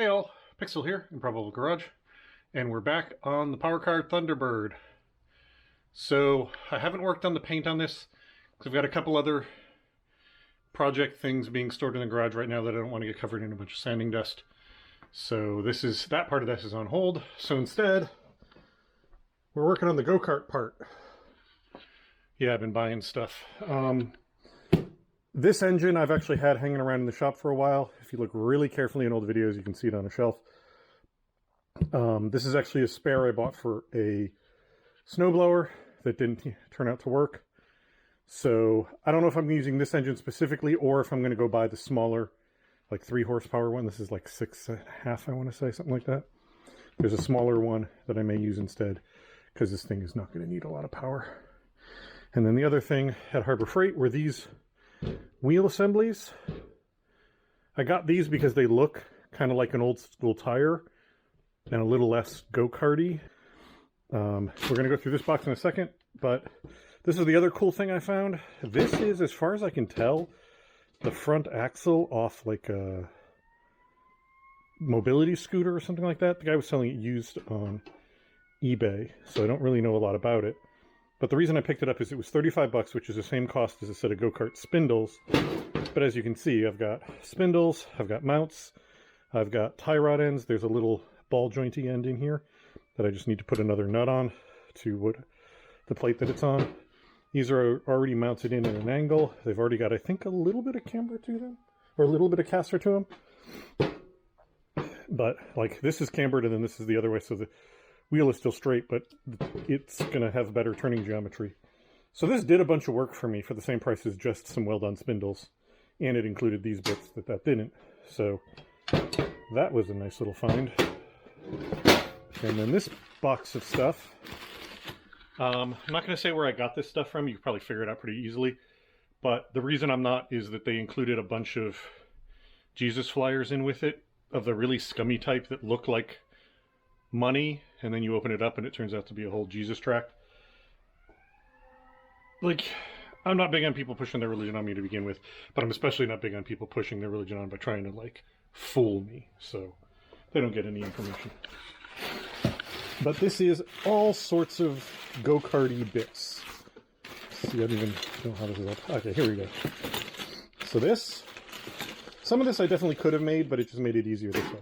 Hey all, Pixel here, Improbable Garage, and we're back on the Powercar Thunderbird. So I haven't worked on the paint on this because I've got a couple other project things being stored in the garage right now that I don't want to get covered in a bunch of sanding dust. So that part of this is on hold. So instead, we're working on the go-kart part. Yeah, I've been buying stuff. This engine I've actually had hanging around in the shop for a while. If you look really carefully in old videos, you can see it on a shelf. This is actually a spare I bought for a snowblower that didn't turn out to work. So I don't know if I'm using this engine specifically or if I'm going to go buy the smaller, like 3 horsepower one. This is like 6.5, I want to say, something like that. There's a smaller one that I may use instead because this thing is not going to need a lot of power. And then the other thing at Harbor Freight were these wheel assemblies. I got these because they look kind of like an old school tire and a little less go-karty. We're going to go through this box in a second, but this is the other cool thing I found. This is, as far as I can tell, the front axle off like a mobility scooter or something like that. The guy was selling it used on eBay, so I don't really know a lot about it. But the reason I picked it up is it was 35 bucks, which is the same cost as a set of go-kart spindles. But as you can see, I've got spindles, I've got mounts, I've got tie rod ends. There's a little ball jointy end in here that I just need to put another nut on to the plate that it's on. These are already mounted in at an angle. They've already got, I think, a little bit of camber to them, or a little bit of caster to them. But like this is cambered and then this is the other way, so the wheel is still straight, but it's going to have better turning geometry. So this did a bunch of work for me for the same price as just some well-done spindles. And it included these bits that didn't. So that was a nice little find. And then this box of stuff. I'm not going to say where I got this stuff from. You can probably figure it out pretty easily. But the reason I'm not is that they included a bunch of Jesus flyers in with it, of the really scummy type that look like money, and then you open it up and it turns out to be a whole Jesus tract. Like, I'm not big on people pushing their religion on me to begin with, but I'm especially not big on people pushing their religion on by trying to, like, fool me, so they don't get any information. But this is all sorts of go-karty bits. See, I don't even know how this is up. Okay, here we go. So some of this I definitely could have made, but it just made it easier this way.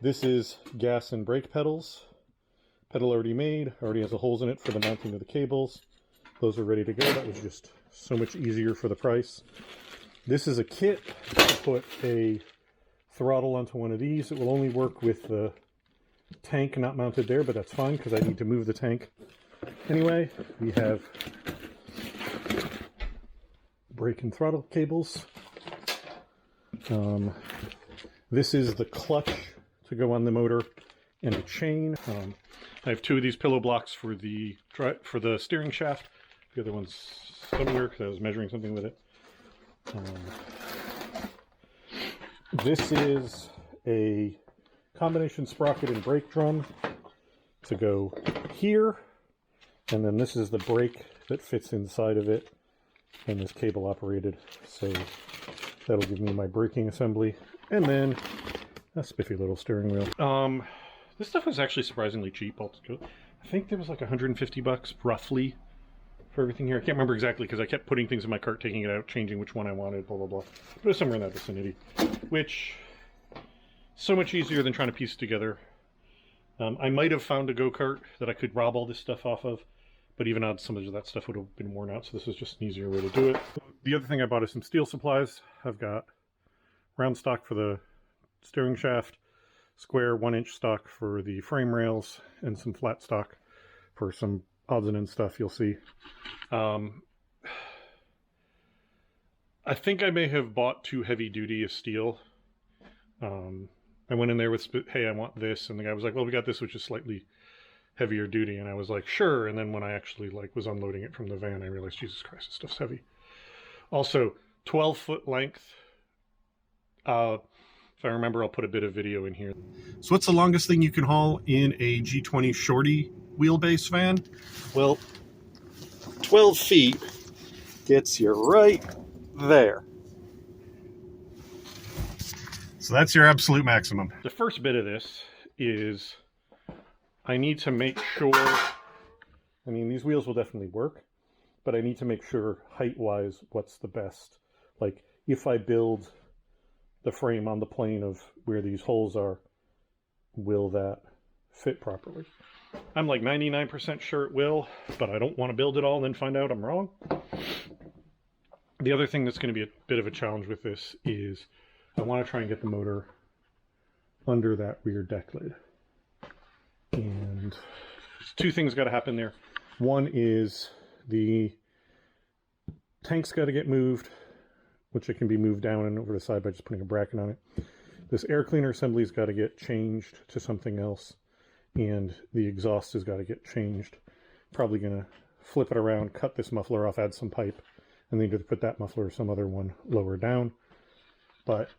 This is gas and brake pedals. Pedal already made, already has the holes in it for the mounting of the cables. Those are ready to go. That was just so much easier for the price. This is a kit to put a throttle onto one of these. It will only work with the tank not mounted there, but that's fine because I need to move the tank. Anyway, we have brake and throttle cables. This is the clutch to go on the motor and a chain. I have 2 of these pillow blocks for the steering shaft. The other one's somewhere because I was measuring something with it. This is a combination sprocket and brake drum to go here. And then this is the brake that fits inside of it. And this cable operated. So that'll give me my braking assembly. And then a spiffy little steering wheel. This stuff was actually surprisingly cheap. I think there was like 150 bucks roughly for everything here. I can't remember exactly because I kept putting things in my cart, taking it out, changing which one I wanted, blah, blah, blah. But it was somewhere in that vicinity, which so much easier than trying to piece it together. I might have found a go-kart that I could rob all this stuff off of, but even on some of that stuff would have been worn out, so this is just an easier way to do it. The other thing I bought is some steel supplies. I've got round stock for the steering shaft, square 1-inch stock for the frame rails, and some flat stock for some odds and ends stuff you'll see. I think I may have bought too heavy duty of steel. I went in there with, hey, I want this, and the guy was like, well, we got this which is slightly heavier duty, and I was like, sure. And then when I actually was unloading it from the van, I realized, Jesus Christ, this stuff's heavy. Also, 12-foot length. If I remember, I'll put a bit of video in here. So what's the longest thing you can haul in a G20 shorty wheelbase van? Well, 12 feet gets you right there. So that's your absolute maximum. The first bit of this is I need to make sure, I mean, these wheels will definitely work, but I need to make sure height-wise what's the best. Like, if I build the frame on the plane of where these holes are, will that fit properly? I'm like 99% sure it will, but I don't want to build it all and then find out I'm wrong. The other thing that's going to be a bit of a challenge with this is I want to try and get the motor under that rear deck lid. And two things got to happen there. One is the tank's got to get moved, which it can be moved down and over the side by just putting a bracket on it. This air cleaner assembly's got to get changed to something else, and the exhaust has got to get changed. Probably going to flip it around, cut this muffler off, add some pipe, and then either put that muffler or some other one lower down. But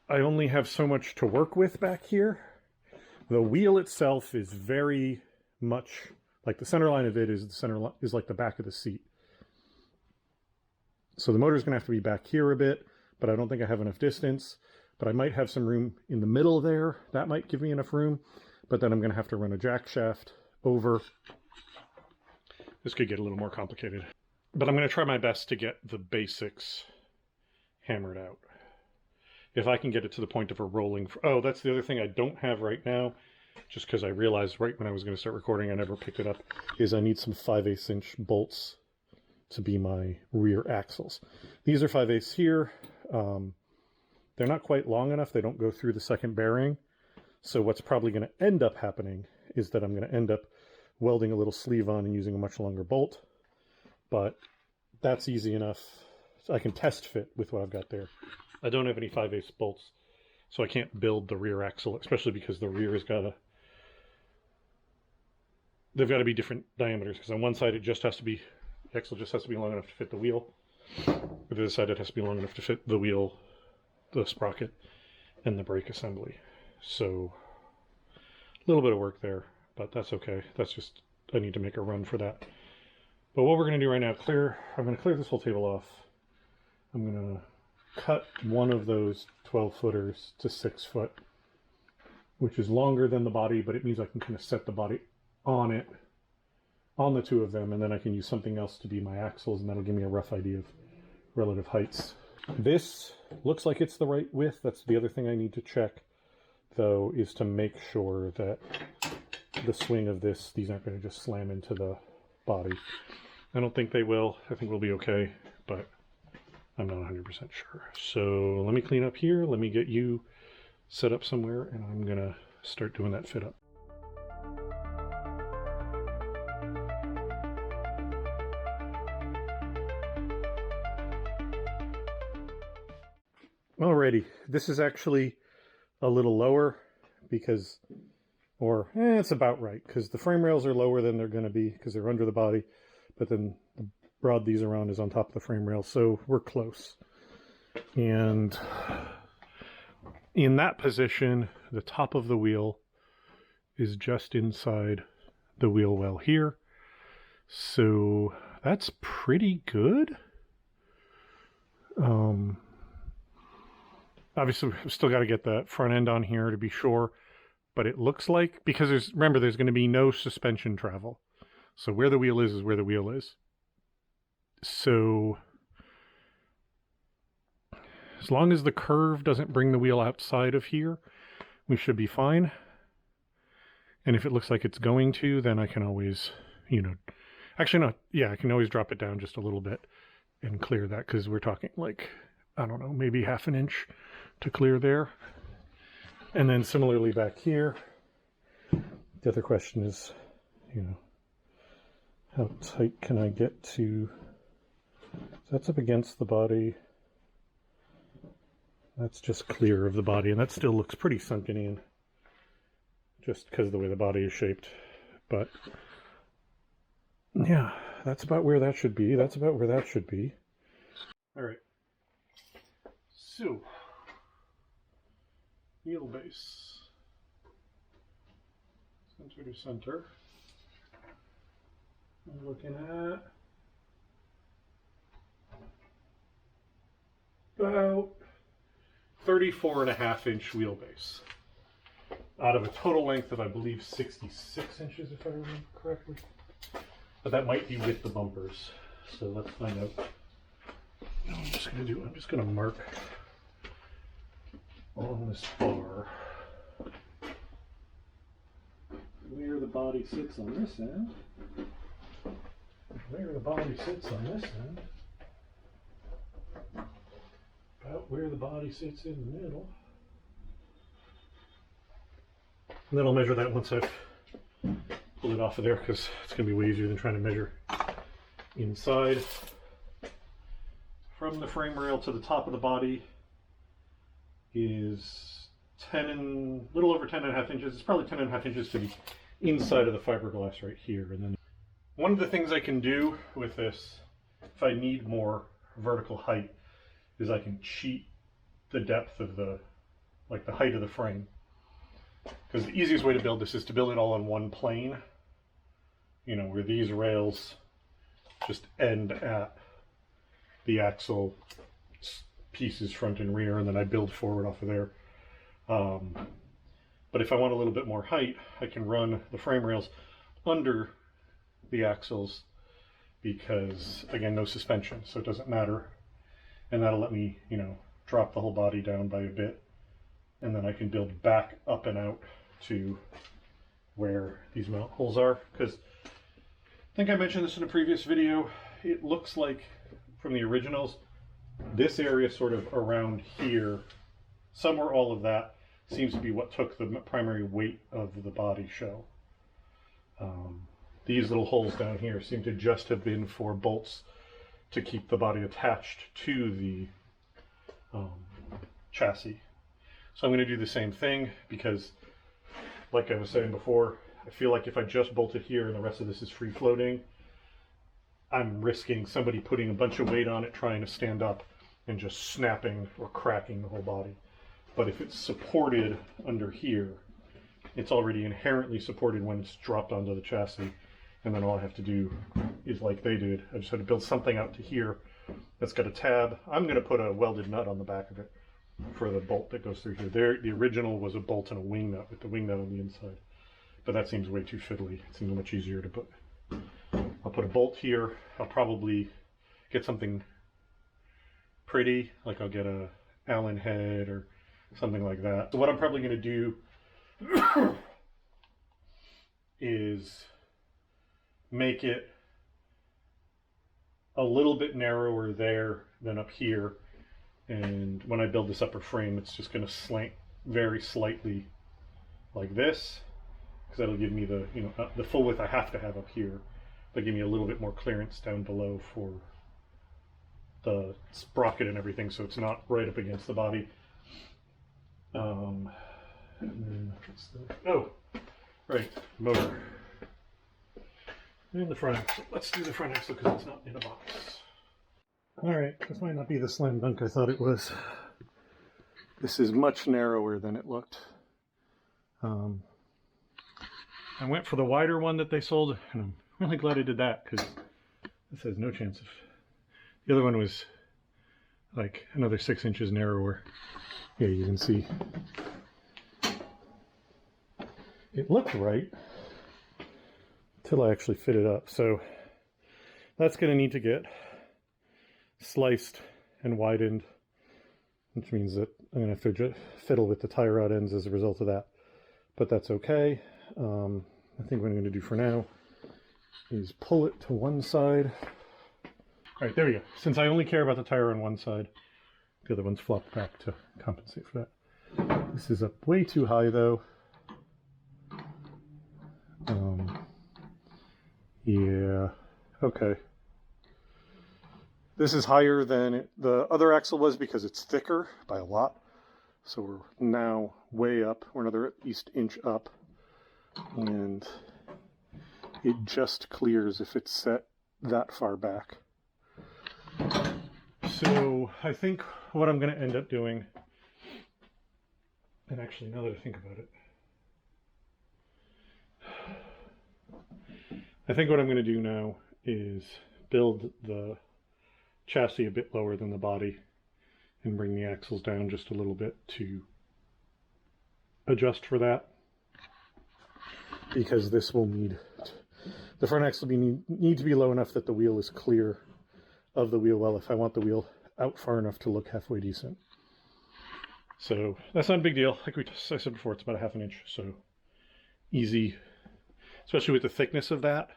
I only have so much to work with back here. The wheel itself is very much like the center line of it is the center line is like the back of the seat. So the motor's going to have to be back here a bit, but I don't think I have enough distance. But I might have some room in the middle there. That might give me enough room. But then I'm going to have to run a jack shaft over. This could get a little more complicated. But I'm going to try my best to get the basics hammered out. If I can get it to the point of a rolling... Oh, that's the other thing I don't have right now, just because I realized right when I was going to start recording, I never picked it up, is I need some 5/8 inch bolts to be my rear axles. These are 5/8 here. They're not quite long enough. They don't go through the second bearing. So what's probably going to end up happening is that I'm going to end up welding a little sleeve on and using a much longer bolt. But that's easy enough. So I can test fit with what I've got there. I don't have any 5/8 bolts, so I can't build the rear axle, especially because the rear has got to... They've got to be different diameters, because on one side it just has to be... The axle just has to be long enough to fit the wheel. On the other side it has to be long enough to fit the wheel, the sprocket, and the brake assembly. So, a little bit of work there, but that's okay. That's just... I need to make a run for that. But what we're going to do right now, I'm going to clear this whole table off. I'm going to cut one of those 12-footers to 6 foot, which is longer than the body, but it means I can kind of set the body on it, on the two of them, and then I can use something else to be my axles, and that'll give me a rough idea of relative heights. This looks like it's the right width. That's the other thing I need to check, though, is to make sure that the swing of these aren't going to just slam into the body. I don't think they will. I think we'll be okay, but I'm not 100% sure. So let me clean up here. Let me get you set up somewhere, and I'm going to start doing that fit up. Alrighty, this is actually a little lower because, it's about right, because the frame rails are lower than they're going to be because they're under the body, but then the rod these around is on top of the frame rail, so we're close. And in that position, the top of the wheel is just inside the wheel well here, so that's pretty good. Obviously, we've still got to get the front end on here to be sure, but it looks like, because remember, there's going to be no suspension travel. So where the wheel is where the wheel is. So as long as the curve doesn't bring the wheel outside of here, we should be fine. And if it looks like it's going to, then I can always, actually no, yeah, I can always drop it down just a little bit and clear that, because we're talking like, I don't know, maybe ½ an inch to clear there. And then similarly back here, the other question is, how tight can I get to... That's up against the body. That's just clear of the body, and that still looks pretty sunken in, just because of the way the body is shaped. But yeah, that's about where that should be. That's about where that should be. All right. So, wheelbase, center to center. I'm looking at about 34.5-inch wheelbase out of a total length of, I believe, 66 inches, if I remember correctly. But that might be with the bumpers. So let's find out. I'm just gonna mark on this bar where the body sits on this end, where the body sits on this end, about where the body sits in the middle. And then I'll measure that once I've pulled it off of there, because it's going to be way easier than trying to measure inside. From the frame rail to the top of the body is little over 10.5 inches. It's probably 10.5 inches to the inside of the fiberglass right here. And then one of the things I can do with this, if I need more vertical height, is I can cheat the depth of the height of the frame. Because the easiest way to build this is to build it all on one plane, you know, where these rails just end at the axle pieces front and rear, and then I build forward off of there. But if I want a little bit more height, I can run the frame rails under the axles because, again, no suspension, so it doesn't matter. And that'll let me, you know, drop the whole body down by a bit. And then I can build back up and out to where these mount holes are. Because I think I mentioned this in a previous video. It looks like from the originals, this area sort of around here, somewhere all of that, seems to be what took the primary weight of the body shell. These little holes down here seem to just have been for bolts to keep the body attached to the chassis. So I'm going to do the same thing because, like I was saying before, I feel like if I just bolt it here and the rest of this is free floating, I'm risking somebody putting a bunch of weight on it, trying to stand up, and just snapping or cracking the whole body. But if it's supported under here, it's already inherently supported when it's dropped onto the chassis. And then all I have to do is, like they did, I just had to build something out to here that's got a tab. I'm going to put a welded nut on the back of it for the bolt that goes through here. The original was a bolt and a wing nut with the wing nut on the inside. But that seems way too fiddly. It seems much easier to put. I'll put a bolt here. I'll probably get something pretty, like I'll get a Allen head or something like that. So what I'm probably going to do is make it a little bit narrower there than up here, and when I build this upper frame, it's just going to slant very slightly like this, because that'll give me the, you know, the full width I have to have up here, but give me a little bit more clearance down below for the sprocket and everything, so it's not right up against the body. And then motor. And the front axle. Let's do the front axle because it's not in a box. Alright, this might not be the slam dunk I thought it was. This is much narrower than it looked. I went for the wider one that they sold, and I'm really glad I did that because this has no chance of... The other one was like another 6 inches narrower. Yeah, you can see. It looked right until I actually fit it up. So that's going to need to get sliced and widened, which means that I'm going to have to fiddle with the tie rod ends as a result of that. But that's okay. I think what I'm going to do for now is pull it to one side. All right, there we go. Since I only care about the tire on one side, the other one's flopped back to compensate for that. This is up way too high though. Yeah, okay. This is higher than the other axle was because it's thicker by a lot. So we're now way up. We're another at least inch up. And it just clears if it's set that far back. So I think what I'm going to end up doing, and actually now that I think about it, I think what I'm going to do now is build the chassis a bit lower than the body and bring the axles down just a little bit to adjust for that, because this will need, the front axle need to be low enough that the wheel is clear of the wheel well if I want the wheel out far enough to look halfway decent. So that's not a big deal. Like I said before, it's about a ½ inch, so easy, especially with the thickness of that.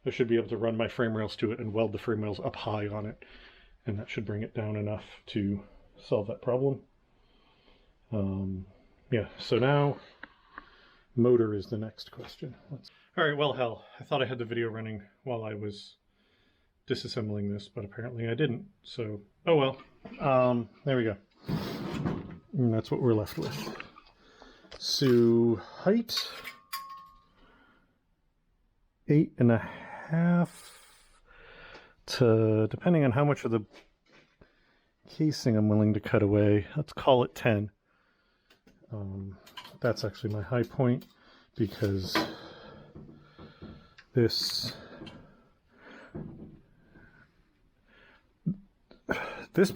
I should be able to run my frame rails to it and weld the frame rails up high on it, and that should bring it down enough to solve that problem. Yeah, so now motor is the next question. All right, well, hell, I thought I had the video running while I was disassembling this, but apparently I didn't. So, oh well. There we go. And that's what we're left with. So, height, 8.5 to, depending on how much of the casing I'm willing to cut away, let's call it 10. That's actually my high point, because this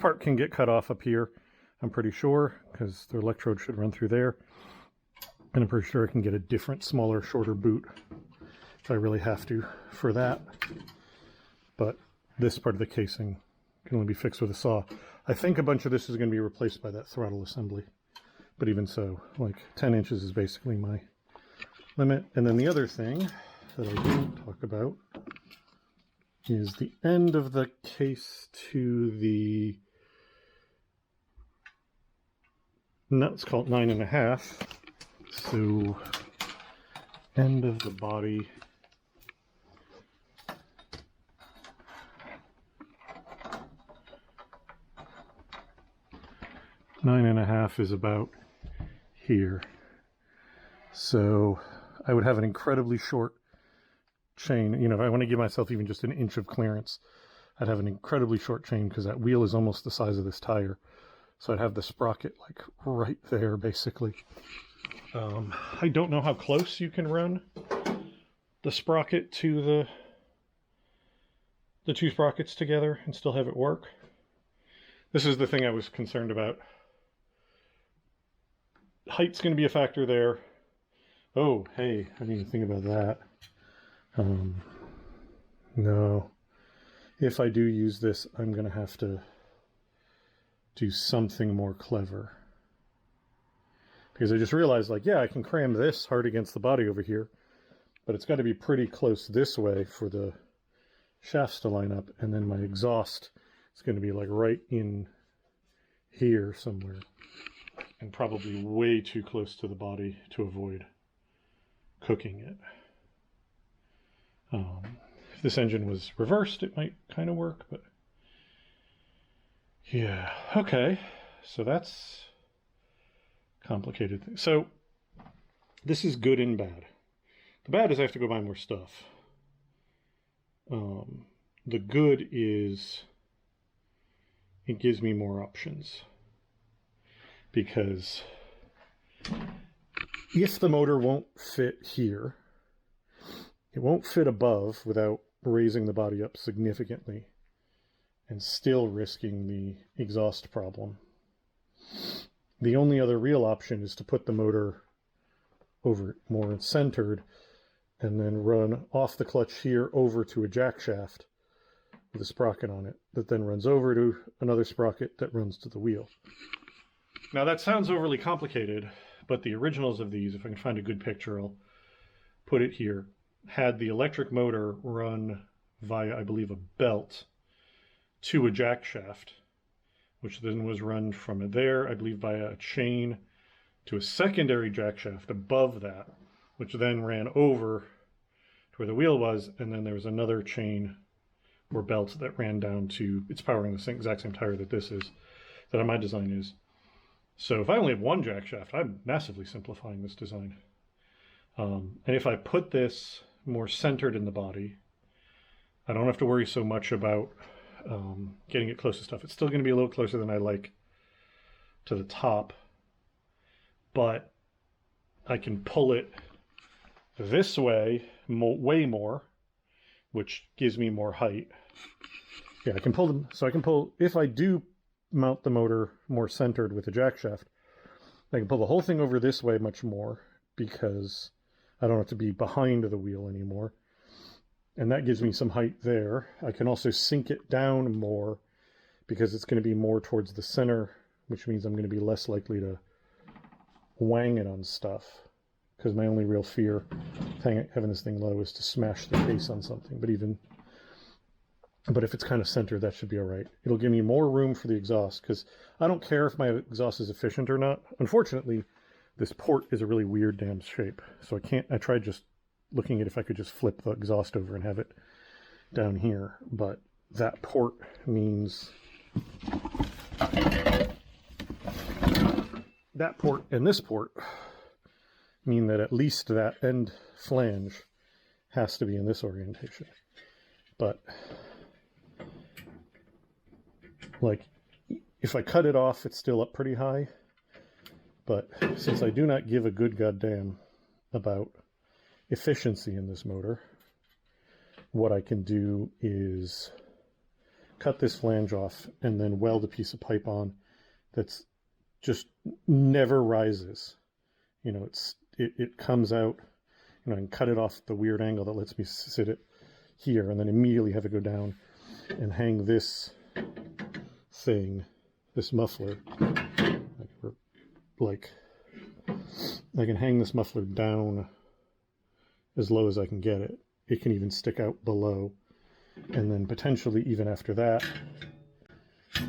part can get cut off up here, I'm pretty sure, because the electrode should run through there. And I'm pretty sure I can get a different, smaller, shorter boot if I really have to for that. But this part of the casing can only be fixed with a saw. I think a bunch of this is going to be replaced by that throttle assembly. But even so, like 10 inches is basically my limit. And then the other thing that I didn't talk about is the end of the case to the, let's call it 9.5. So end of the body, nine and a half is about here. So I would have an incredibly short chain. You know, if I want to give myself even just an inch of clearance, I'd have an incredibly short chain, because that wheel is almost the size of this tire. So I'd have the sprocket like right there, basically. I don't know how close you can run the sprocket to the two sprockets together and still have it work. This is the thing I was concerned about. Height's going to be a factor there. Oh, hey, I didn't even think about that. No. If I do use this, I'm going to have to do something more clever. Because I just realized, like, yeah, I can cram this hard against the body over here, but it's got to be pretty close this way for the shafts to line up, and then my exhaust is going to be like right in here somewhere, and probably way too close to the body to avoid cooking it. If this engine was reversed, it might kind of work, but yeah, okay, so that's complicated thing. So this is good and bad. The bad is I have to go buy more stuff. The good is it gives me more options, because if the motor won't fit here, it won't fit above without raising the body up significantly and still risking the exhaust problem. The only other real option is to put the motor over more centered and then run off the clutch here over to a jack shaft with a sprocket on it that then runs over to another sprocket that runs to the wheel. Now that sounds overly complicated, but the originals of these, if I can find a good picture, I'll put it here, had the electric motor run via, I believe, a belt to a jack shaft, which then was run from there, I believe, via a chain to a secondary jack shaft above that, which then ran over to where the wheel was, and then there was another chain or belt that ran down to, it's powering the exact same tire that this is, that my design is. So if I only have one jack shaft, I'm massively simplifying this design. And if I put this more centered in the body, I don't have to worry so much about getting it close to stuff. It's still going to be a little closer than I like to the top, but I can pull it this way way more, which gives me more height. Yeah, I can pull them. So I can pull, if I do mount the motor more centered with the jack shaft. I can pull the whole thing over this way much more because I don't have to be behind the wheel anymore. And that gives me some height there. I can also sink it down more because it's going to be more towards the center, which means I'm going to be less likely to wang it on stuff. Because my only real fear having this thing low is to smash the case on something. But if it's kind of centered, that should be all right. It'll give me more room for the exhaust because I don't care if my exhaust is efficient or not. Unfortunately, this port is a really weird damn shape. So I tried just looking at if I could just flip the exhaust over and have it down here. But that port means that port and this port mean that at least that end flange has to be in this orientation. But like, if I cut it off, it's still up pretty high. But since I do not give a good goddamn about efficiency in this motor, what I can do is cut this flange off and then weld a piece of pipe on that's just never rises. You know, it comes out, you know, I can cut it off the weird angle that lets me sit it here and then immediately have it go down and hang this thing, this muffler, like I can hang this muffler down as low as I can get it. It can even stick out below, and then potentially even after that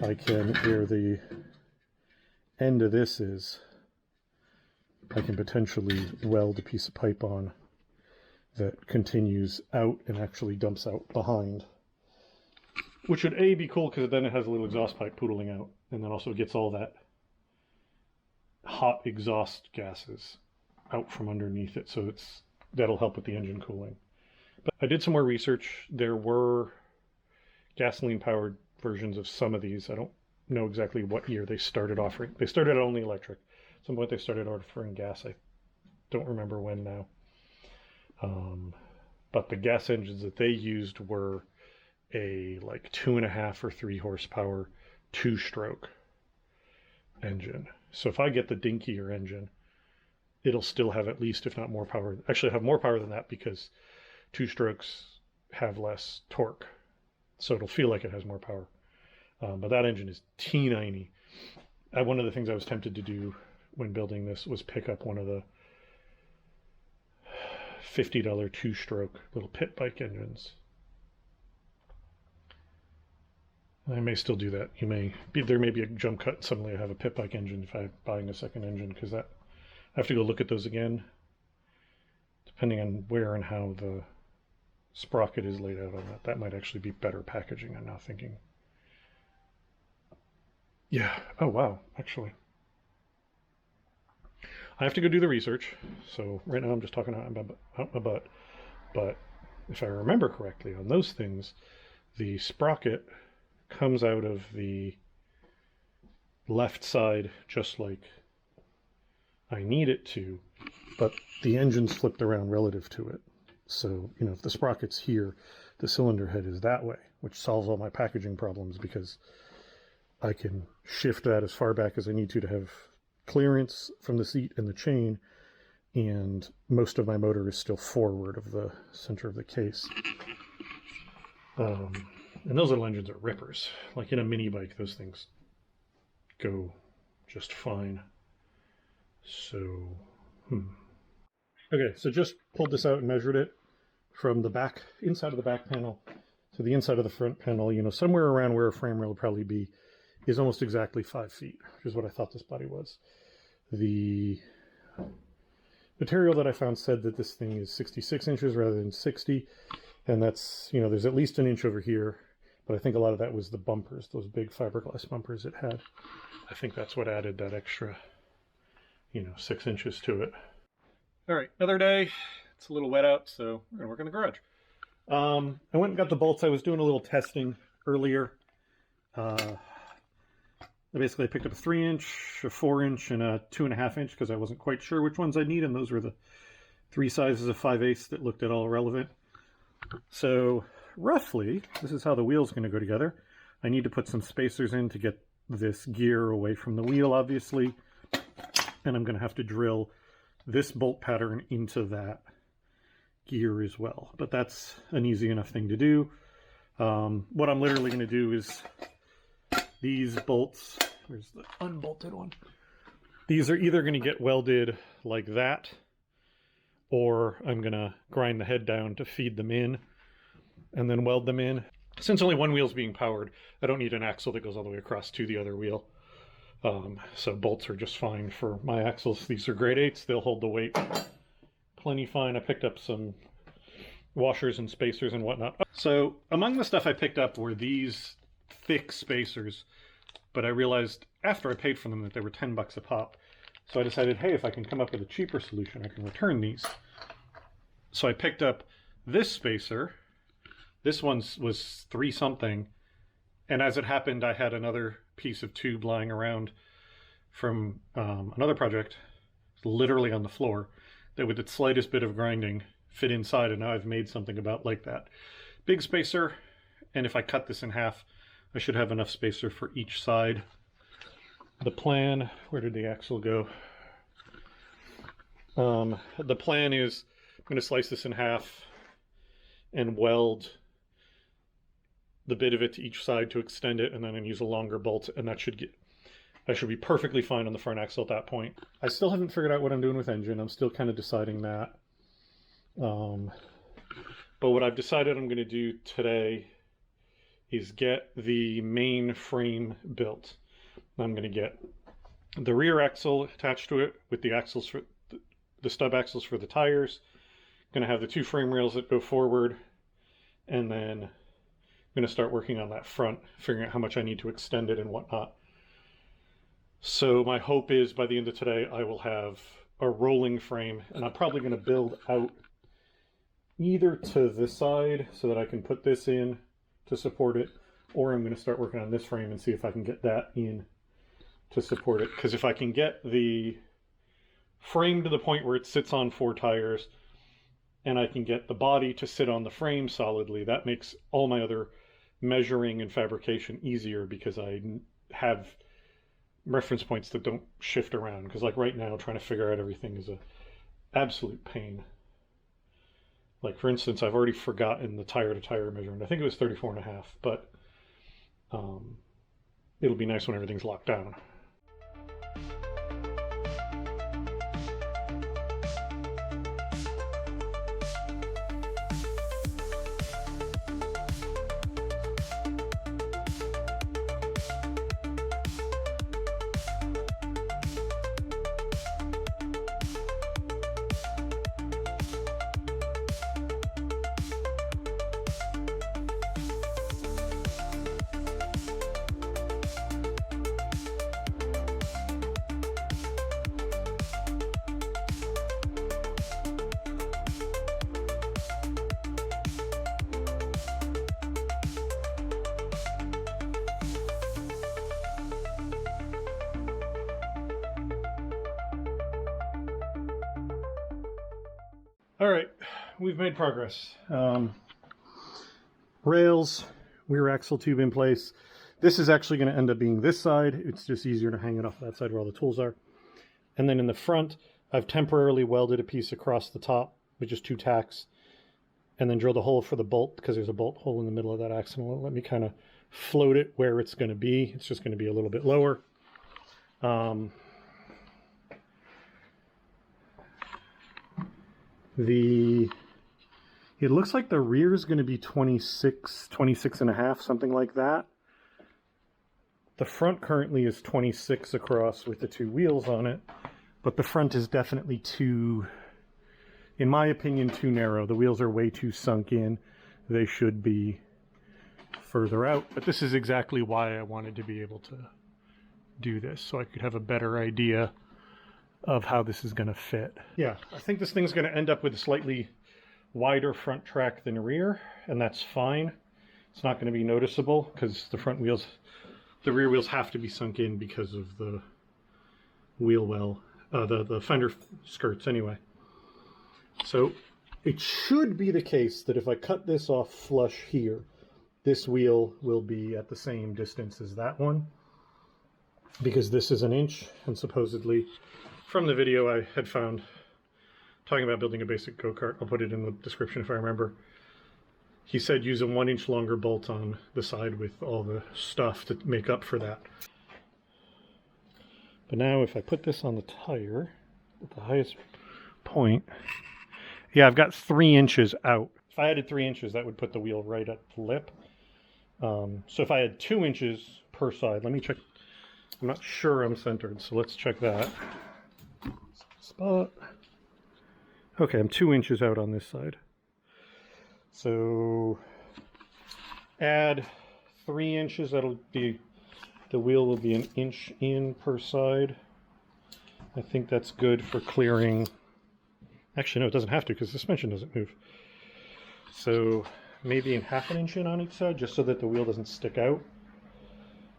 I can, where the end of this is, I can potentially weld a piece of pipe on that continues out and actually dumps out behind. Which would A, be cool because then it has a little exhaust pipe poodling out, and then also gets all that hot exhaust gases out from underneath it, so that'll help with the engine cooling. But I did some more research. There were gasoline-powered versions of some of these. I don't know exactly what year they started offering. They started only electric. At some point they started offering gas. I don't remember when now. But the gas engines that they used were a like 2.5 or 3 horsepower 2-stroke engine. So if I get the dinkier engine, it'll still have at least, if not more power. Actually have more power than that because 2-strokes have less torque. So it'll feel like it has more power. But that engine is teeny. One of the things I was tempted to do when building this was pick up one of the $50 2-stroke little pit bike engines. I may still do that. There may be a jump cut. Suddenly I have a pit bike engine if I'm buying a second engine, because I have to go look at those again, depending on where and how the sprocket is laid out on that. That might actually be better packaging, I'm now thinking. Yeah. Oh, wow. Actually, I have to go do the research. So right now I'm just talking out my butt. But if I remember correctly on those things, the sprocket comes out of the left side just like I need it to, but the engine's flipped around relative to it. So, you know, if the sprocket's here, the cylinder head is that way, which solves all my packaging problems because I can shift that as far back as I need to have clearance from the seat and the chain, and most of my motor is still forward of the center of the case. And those little engines are rippers. Like in a mini bike, those things go just fine. So, Okay, so just pulled this out and measured it from the back, inside of the back panel to the inside of the front panel. You know, somewhere around where a frame rail will probably be is almost exactly 5 feet, which is what I thought this body was. The material that I found said that this thing is 66 inches rather than 60. And that's, you know, there's at least an inch over here. But I think a lot of that was the bumpers, those big fiberglass bumpers it had. I think that's what added that extra, 6 inches to it. All right, another day. It's a little wet out, so we're gonna work in the garage. I went and got the bolts. I was doing a little testing earlier. Basically, I picked up a 3-inch, a 4-inch, and a 2.5-inch because I wasn't quite sure which ones I need, and those were the 3 sizes of 5/8 that looked at all relevant. So roughly, this is how the wheel's going to go together. I need to put some spacers in to get this gear away from the wheel, obviously. And I'm going to have to drill this bolt pattern into that gear as well. But that's an easy enough thing to do. What I'm literally going to do is these bolts, where's the unbolted one? These are either going to get welded like that, or I'm going to grind the head down to feed them in and then weld them in. Since only one wheel's being powered, I don't need an axle that goes all the way across to the other wheel. So bolts are just fine for my axles. These are grade 8s. They'll hold the weight plenty fine. I picked up some washers and spacers and whatnot. So among the stuff I picked up were these thick spacers, but I realized after I paid for them that they were 10 bucks a pop. So I decided, hey, if I can come up with a cheaper solution, I can return these. So I picked up this spacer. This one was 3 something. And as it happened, I had another piece of tube lying around from another project, literally on the floor, that with the slightest bit of grinding fit inside, and now I've made something about like that. Big spacer, and if I cut this in half, I should have enough spacer for each side. The plan, where did the axle go? The plan is I'm going to slice this in half and weld the bit of it to each side to extend it, and then I'm going to use a longer bolt, and I should be perfectly fine on the front axle at that point. I still haven't figured out what I'm doing with engine. I'm still kind of deciding that. But what I've decided I'm going to do today is get the main frame built. I'm going to get the rear axle attached to it with the axles for the stub axles for the tires. I'm going to have the 2 frame rails that go forward, and then I'm going to start working on that front, figuring out how much I need to extend it and whatnot. So my hope is by the end of today, I will have a rolling frame, and I'm probably going to build out either to this side so that I can put this in to support it, or I'm going to start working on this frame and see if I can get that in to support it. Because if I can get the frame to the point where it sits on 4 tires, and I can get the body to sit on the frame solidly, that makes all my other measuring and fabrication easier, because I have reference points that don't shift around. Because like right now, trying to figure out everything is a absolute pain. Like for instance, I've already forgotten the tire to tire measurement. I think it was 34.5, but it'll be nice when everything's locked down. All right, we've made progress. Rails, rear axle tube in place. This is actually going to end up being this side. It's just easier to hang it off that side where all the tools are. And then in the front, I've temporarily welded a piece across the top with just 2 tacks, and then drilled a hole for the bolt, because there's a bolt hole in the middle of that axle. Let me kind of float it where it's going to be. It's just going to be a little bit lower. It looks like the rear is going to be 26 and a half, something like that. The front currently is 26 across with the 2 wheels on it, but the front is definitely too, in my opinion, too narrow. The wheels are way too sunk in. They should be further out, but this is exactly why I wanted to be able to do this, so I could have a better idea of how this is going to fit. Yeah, I think this thing's going to end up with a slightly wider front track than rear, and that's fine. It's not going to be noticeable because the rear wheels have to be sunk in because of the wheel well, the fender skirts anyway. So it should be the case that if I cut this off flush here, this wheel will be at the same distance as that one. because this is 1 inch, and supposedly from the video I had found talking about building a basic go-kart, I'll put it in the description if I remember, he said use a 1 inch longer bolt on the side with all the stuff to make up for that. But now if I put this on the tire at the highest point, yeah, I've got 3 inches out. If I added 3 inches, that would put the wheel right at the lip. So if I had 2 inches per side, let me check. I'm not sure I'm centered, so let's check that. Spot. Okay, I'm 2 inches out on this side. So add 3 inches, that'll be, the wheel will be 1 inch in per side. I think that's good for clearing. Actually, no, it doesn't have to because the suspension doesn't move. So maybe ½ an inch in on each side, just so that the wheel doesn't stick out.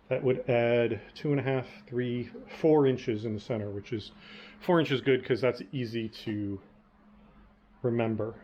That would add 2.5, 3, 4 inches in the center, which is 4 inches good because that's easy to remember.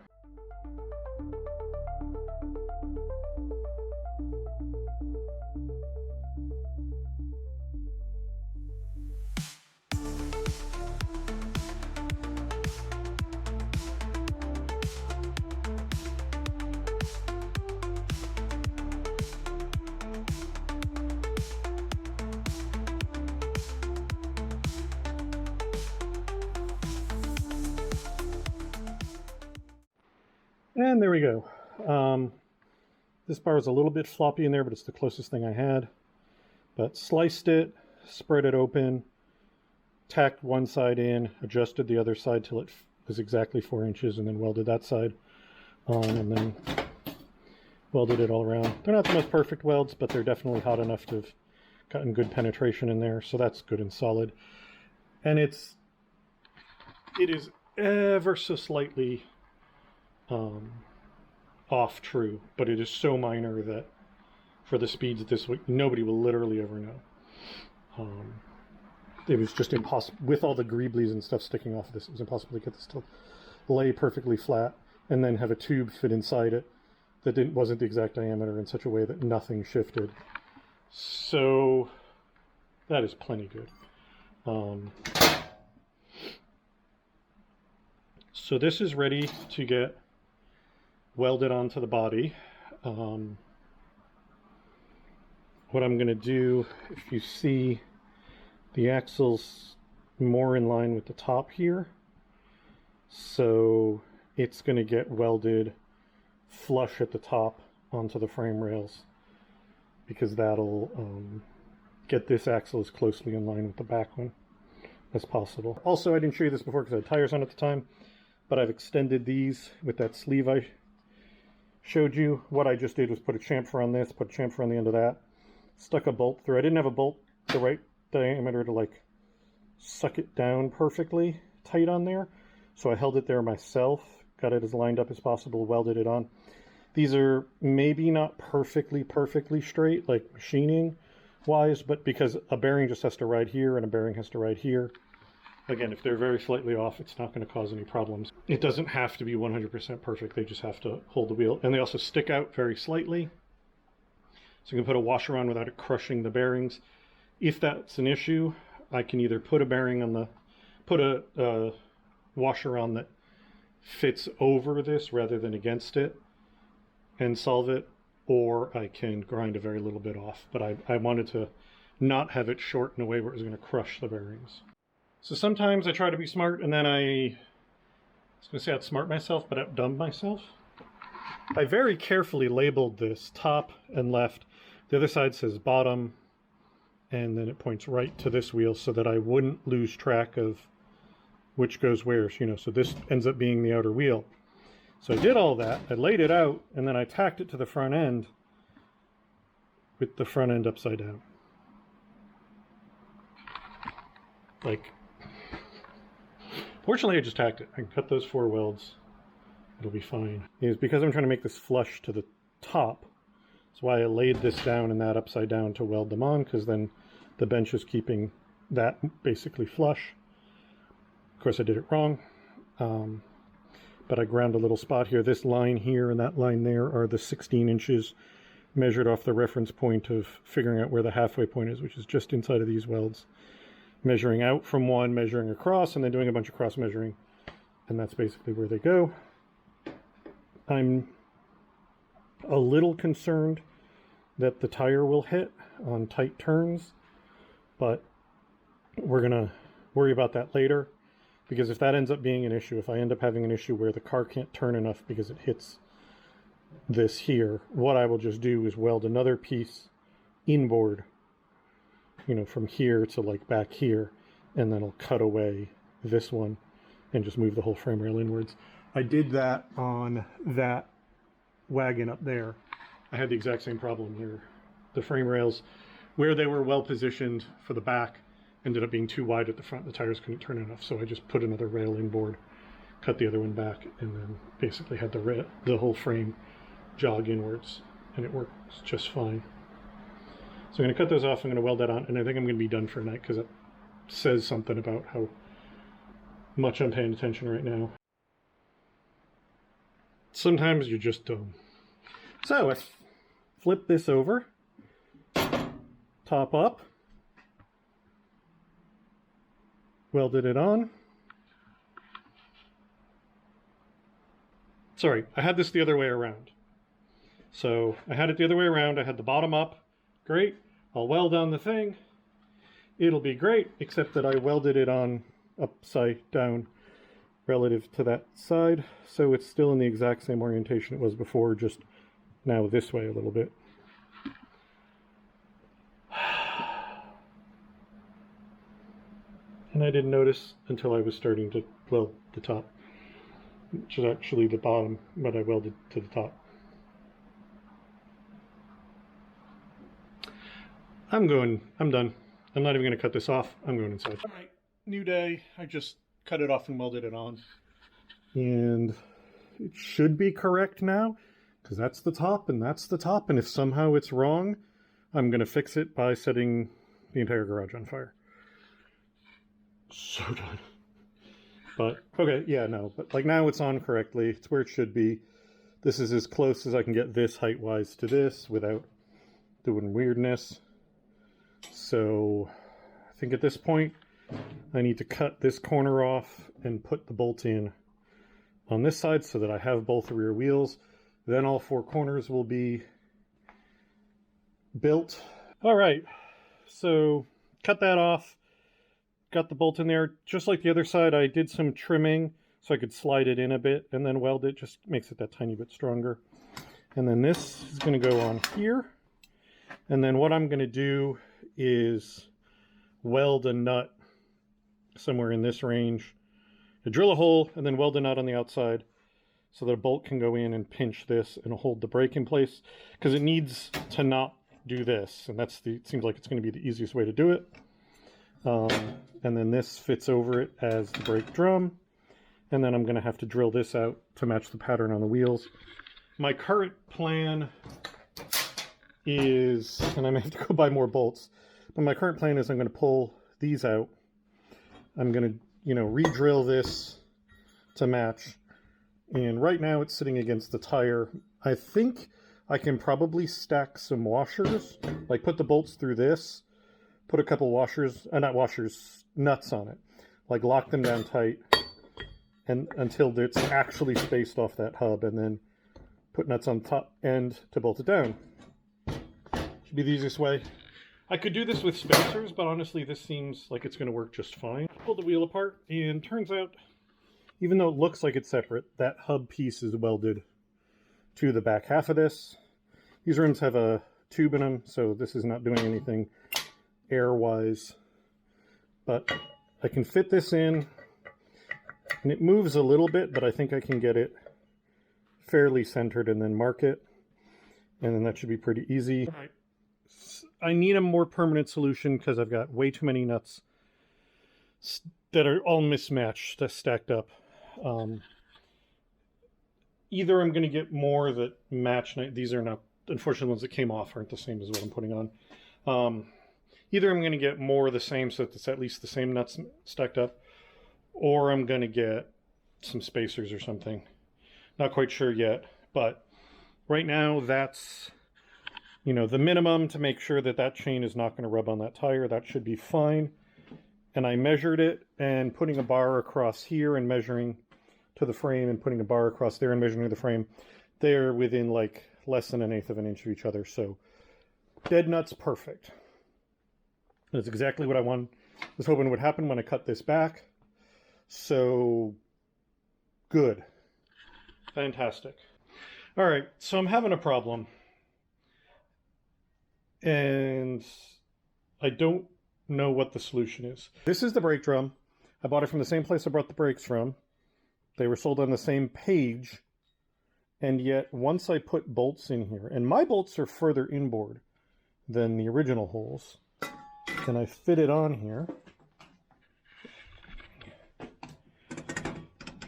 And there we go. This bar is a little bit floppy in there, but it's the closest thing I had. But sliced it, spread it open, tacked one side in, adjusted the other side till it was exactly 4 inches, and then welded that side on, and then welded it all around. They're not the most perfect welds, but they're definitely hot enough to have gotten good penetration in there, so that's good and solid. And it is ever so slightly off true, but it is so minor that for the speeds at this week, nobody will literally ever know. It was just impossible, with all the greeblies and stuff sticking off of this, it was impossible to get this to lay perfectly flat and then have a tube fit inside it that wasn't the exact diameter in such a way that nothing shifted. So that is plenty good. So this is ready to get welded onto the body. What I'm going to do, if you see the axle's more in line with the top here, so it's going to get welded flush at the top onto the frame rails, because that'll get this axle as closely in line with the back one as possible. Also, I didn't show you this before because I had tires on at the time, but I've extended these with that sleeve I showed you. What I just did was put a chamfer on this, put a chamfer on the end of that, stuck a bolt through. I didn't have a bolt the right diameter to like suck it down perfectly tight on there, so I held it there myself, got it as lined up as possible, welded it on. These are maybe not perfectly straight like machining wise, but because a bearing just has to ride here and a bearing has to ride here, again, if they're very slightly off, it's not going to cause any problems. It doesn't have to be 100% perfect. They just have to hold the wheel. And they also stick out very slightly. So you can put a washer on without it crushing the bearings. If that's an issue, I can either put a bearing on put a washer on that fits over this rather than against it and solve it, or I can grind a very little bit off. But I wanted to not have it short in a way where it was going to crush the bearings. So sometimes I try to be smart, and then I was going to say outsmart myself, but outdumb myself. I very carefully labeled this top and left. The other side says bottom, and then it points right to this wheel so that I wouldn't lose track of which goes where. You know, so this ends up being the outer wheel. So I did all that, I laid it out, and then I tacked it to the front end with the front end upside down. Like, fortunately I just tacked it. I can cut those 4 welds, it'll be fine. It's because I'm trying to make this flush to the top. That's why I laid this down and that upside down to weld them on, because then the bench is keeping that basically flush. Of course I did it wrong. But I ground a little spot here. This line here and that line there are the 16 inches measured off the reference point of figuring out where the halfway point is, which is just inside of these welds. Measuring out from one, measuring across, and then doing a bunch of cross measuring. And that's basically where they go. I'm a little concerned that the tire will hit on tight turns, but we're gonna worry about that later, because if that ends up being an issue, if I end up having an issue where the car can't turn enough because it hits this here, what I will just do is weld another piece inboard, you know, from here to like back here, and then I'll cut away this one and just move the whole frame rail inwards. I did that on that wagon up there. I had the exact same problem here. The frame rails, where they were well positioned for the back, ended up being too wide at the front. The tires couldn't turn enough, so I just put another rail inboard, cut the other one back, and then basically had the whole frame jog inwards, and it works just fine. So I'm going to cut those off, I'm going to weld that on, and I think I'm going to be done for tonight because it says something about how much I'm paying attention right now. Sometimes you're just dumb. So I flip this over, top up, welded it on. Sorry, I had this the other way around. So I had it the other way around. I had the bottom up. Great. I'll weld on the thing. It'll be great, except that I welded it on upside down relative to that side. So it's still in the exact same orientation it was before, just now this way a little bit. And I didn't notice until I was starting to weld the top, which is actually the bottom, but I welded to the top. I'm done. I'm not even going to cut this off. I'm going inside. All right, new day. I just cut it off and welded it on. And it should be correct now, because that's the top and that's the top. And if somehow it's wrong, I'm going to fix it by setting the entire garage on fire. So done. But, okay, yeah, no. But, like, now it's on correctly. It's where it should be. This is as close as I can get this height-wise to this without doing weirdness. So, I think at this point, I need to cut this corner off and put the bolt in on this side so that I have both rear wheels. Then all four corners will be built. All right, so cut that off. Got the bolt in there. Just like the other side, I did some trimming so I could slide it in a bit and then weld it. Just makes it that tiny bit stronger. And then this is going to go on here. And then what I'm going to do is weld a nut somewhere in this range. I drill a hole and then weld a nut on the outside so that a bolt can go in and pinch this and hold the brake in place, because it needs to not do this. And it seems like it's going to be the easiest way to do it. And then this fits over it as the brake drum. And then I'm going to have to drill this out to match the pattern on the wheels. My current plan is, and I may have to go buy more bolts, but my current plan is I'm going to pull these out. I'm going to, re-drill this to match. And right now it's sitting against the tire. I think I can probably stack some washers, like put the bolts through this, put a couple washers, nuts on it, like lock them down tight and until it's actually spaced off that hub, and then put nuts on top end to bolt it down. Should be the easiest way. I could do this with spacers, but honestly this seems like it's going to work just fine. Pull the wheel apart, and turns out, even though it looks like it's separate, that hub piece is welded to the back half of this. These rims have a tube in them, so this is not doing anything air-wise. But I can fit this in, and it moves a little bit, but I think I can get it fairly centered and then mark it. And then that should be pretty easy. Right. I need a more permanent solution because I've got way too many nuts that are all mismatched, stacked up. Either I'm going to get more that match. These are not, unfortunately, the ones that came off aren't the same as what I'm putting on. Either I'm going to get more of the same so that it's at least the same nuts stacked up, or I'm going to get some spacers or something. Not quite sure yet, but right now that's you know, the minimum to make sure that that chain is not going to rub on that tire. That should be fine. And I measured it, and putting a bar across here and measuring to the frame and putting a bar across there and measuring to the frame, they're within like less than 1/8 of an inch of each other. So dead nuts perfect. That's exactly what I was hoping would happen when I cut this back. So good. Fantastic. All right, so I'm having a problem. And I don't know what the solution is. This is the brake drum. I bought it from the same place I bought the brakes from. They were sold on the same page. And yet, once I put bolts in here, and my bolts are further inboard than the original holes, and I fit it on here.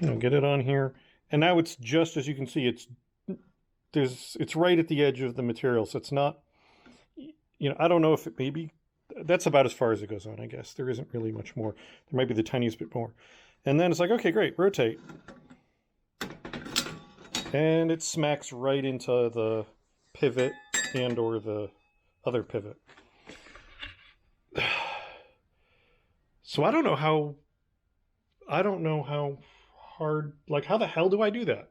You know, get it on here. And now it's just, as you can see, it's right at the edge of the material. So it's not, you know, I don't know if it maybe, that's about as far as it goes on, I guess. There isn't really much more. There might be the tiniest bit more. And then it's like, okay, great, rotate. And it smacks right into the pivot and or the other pivot. So I don't know how hard, like how the hell do I do that?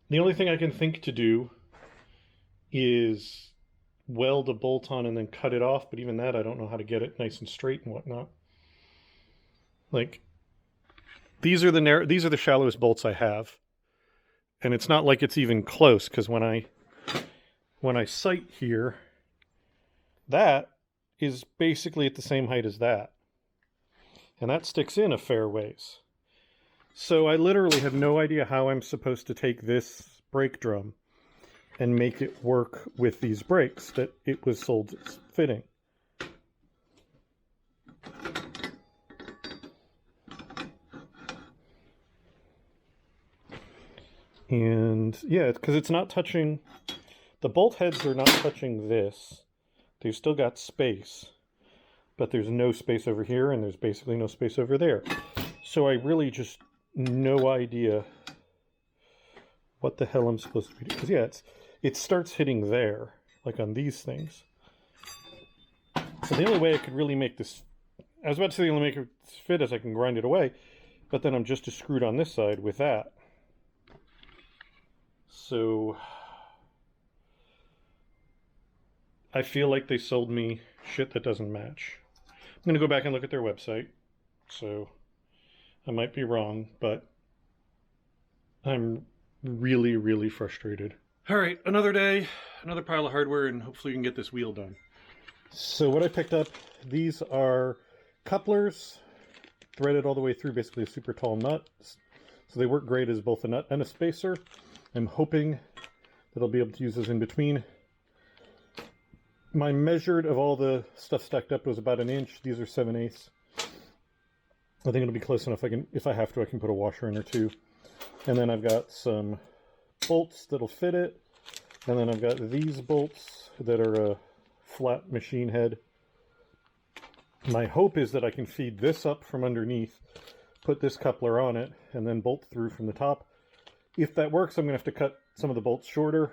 The only thing I can think to do is weld a bolt on and then cut it off, but even that I don't know how to get it nice and straight and whatnot. Like, these are the shallowest bolts I have, and it's not like it's even close, because when I sight here, that is basically at the same height as that, and that sticks in a fair ways. So I literally have no idea how I'm supposed to take this brake drum and make it work with these brakes that it was sold as fitting. And yeah, because it's not touching, the bolt heads are not touching this. They've still got space, but there's no space over here, and there's basically no space over there. So I really just no idea what the hell I'm supposed to be doing. Because yeah, it starts hitting there, like on these things. So the only way I could really make this, I was about to say the only way make it fit is I can grind it away, but then I'm just as screwed on this side with that. So I feel like they sold me shit that doesn't match. I'm going to go back and look at their website. So I might be wrong, but I'm really, really frustrated. All right, another day, another pile of hardware, and hopefully we can get this wheel done. So what I picked up, these are couplers threaded all the way through, basically a super tall nut. So they work great as both a nut and a spacer. I'm hoping that I'll be able to use those in between. My measured of all the stuff stacked up was about 1 inch. These are 7/8. I think it'll be close enough. If I have to, I can put a washer in or two. And then I've got some bolts that'll fit it. And then I've got these bolts that are a flat machine head. My hope is that I can feed this up from underneath, put this coupler on it, and then bolt through from the top. If that works, I'm going to have to cut some of the bolts shorter,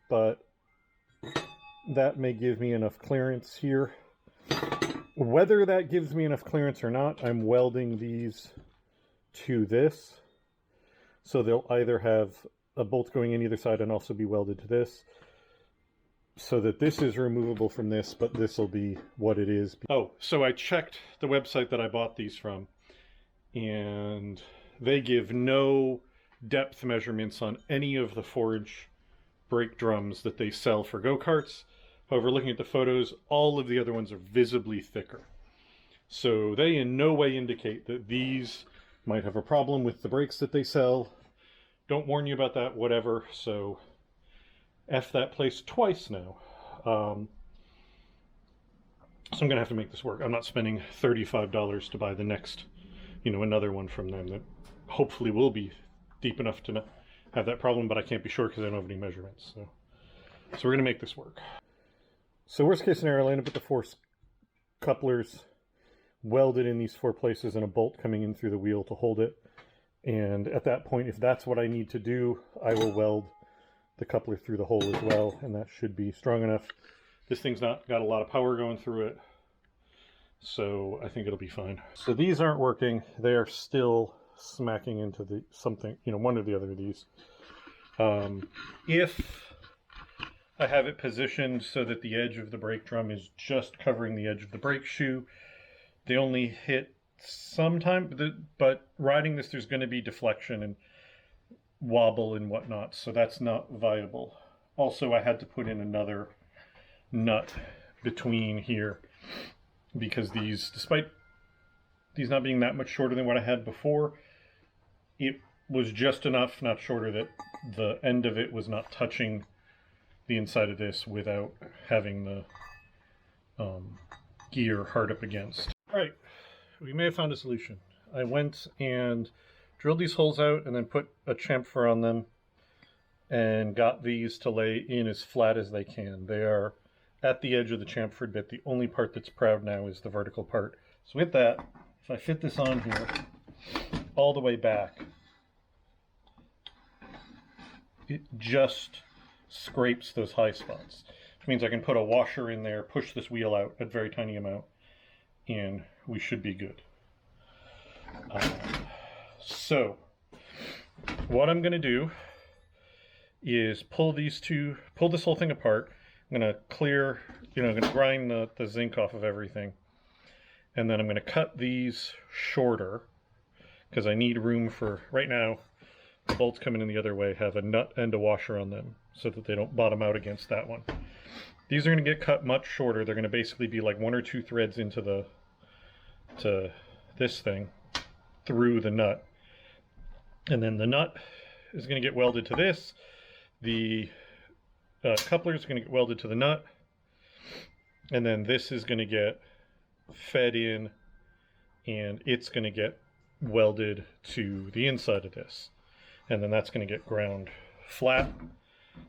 but that may give me enough clearance here. Whether that gives me enough clearance or not, I'm welding these to this. So they'll either have a bolt going in either side and also be welded to this, so that this is removable from this, but this will be what it is. Oh, so I checked the website that I bought these from, and they give no depth measurements on any of the 4-inch brake drums that they sell for go-karts. However, looking at the photos, all of the other ones are visibly thicker. So they in no way indicate that these might have a problem with the brakes that they sell. Don't warn you about that, whatever. So F that place twice now. So I'm going to have to make this work. I'm not spending $35 to buy the next, another one from them that hopefully will be deep enough to not have that problem, but I can't be sure because I don't have any measurements. So we're going to make this work. So worst case scenario, I'll end up with the 4 couplers welded in these 4 places and a bolt coming in through the wheel to hold it. And at that point, if that's what I need to do, I will weld the coupler through the hole as well, and that should be strong enough. This thing's not got a lot of power going through it, so I think it'll be fine. So these aren't working. They are still smacking into the something, you know, one or the other of these. If I have it positioned so that the edge of the brake drum is just covering the edge of the brake shoe, they only hit sometime, but riding this, there's going to be deflection and wobble and whatnot, so that's not viable. Also, I had to put in another nut between here because these, despite these not being that much shorter than what I had before, it was just enough, not shorter, that the end of it was not touching the inside of this without having the gear hard up against. All right, we may have found a solution. I went and drilled these holes out and then put a chamfer on them and got these to lay in as flat as they can. They are at the edge of the chamfered bit. The only part that's proud now is the vertical part. So with that, if I fit this on here all the way back, it just scrapes those high spots, which means I can put a washer in there, push this wheel out a very tiny amount, and we should be good. So what I'm going to do is pull this whole thing apart. I'm going to clear, I'm going to grind the zinc off of everything. And then I'm going to cut these shorter because I need room for, right now, the bolts coming in the other way have a nut and a washer on them so that they don't bottom out against that one. These are going to get cut much shorter. They're going to basically be like 1 or 2 threads into this thing through the nut. And then the nut is going to get welded to this. The coupler is going to get welded to the nut. And then this is going to get fed in, and it's going to get welded to the inside of this. And then that's going to get ground flat.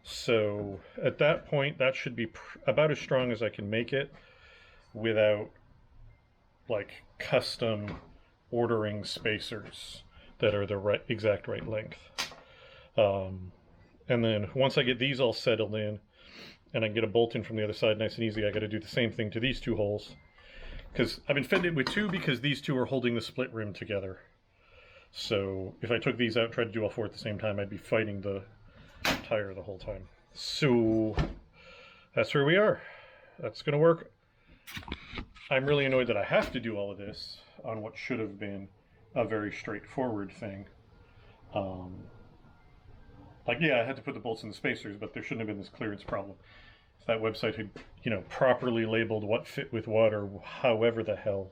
So at that point, that should be about as strong as I can make it without like custom ordering spacers that are the exact right length. And then once I get these all settled in and I can get a bolt in from the other side nice and easy, I got to do the same thing to these 2 holes, because I've been fitting it with 2 because these 2 are holding the split rim together. So if I took these out and tried to do all 4 at the same time, I'd be fighting the tire the whole time. So that's where we are. That's going to work. I'm really annoyed that I have to do all of this on what should have been a very straightforward thing. Yeah, I had to put the bolts in the spacers, but there shouldn't have been this clearance problem. If that website had, properly labeled what fit with what, or however the hell,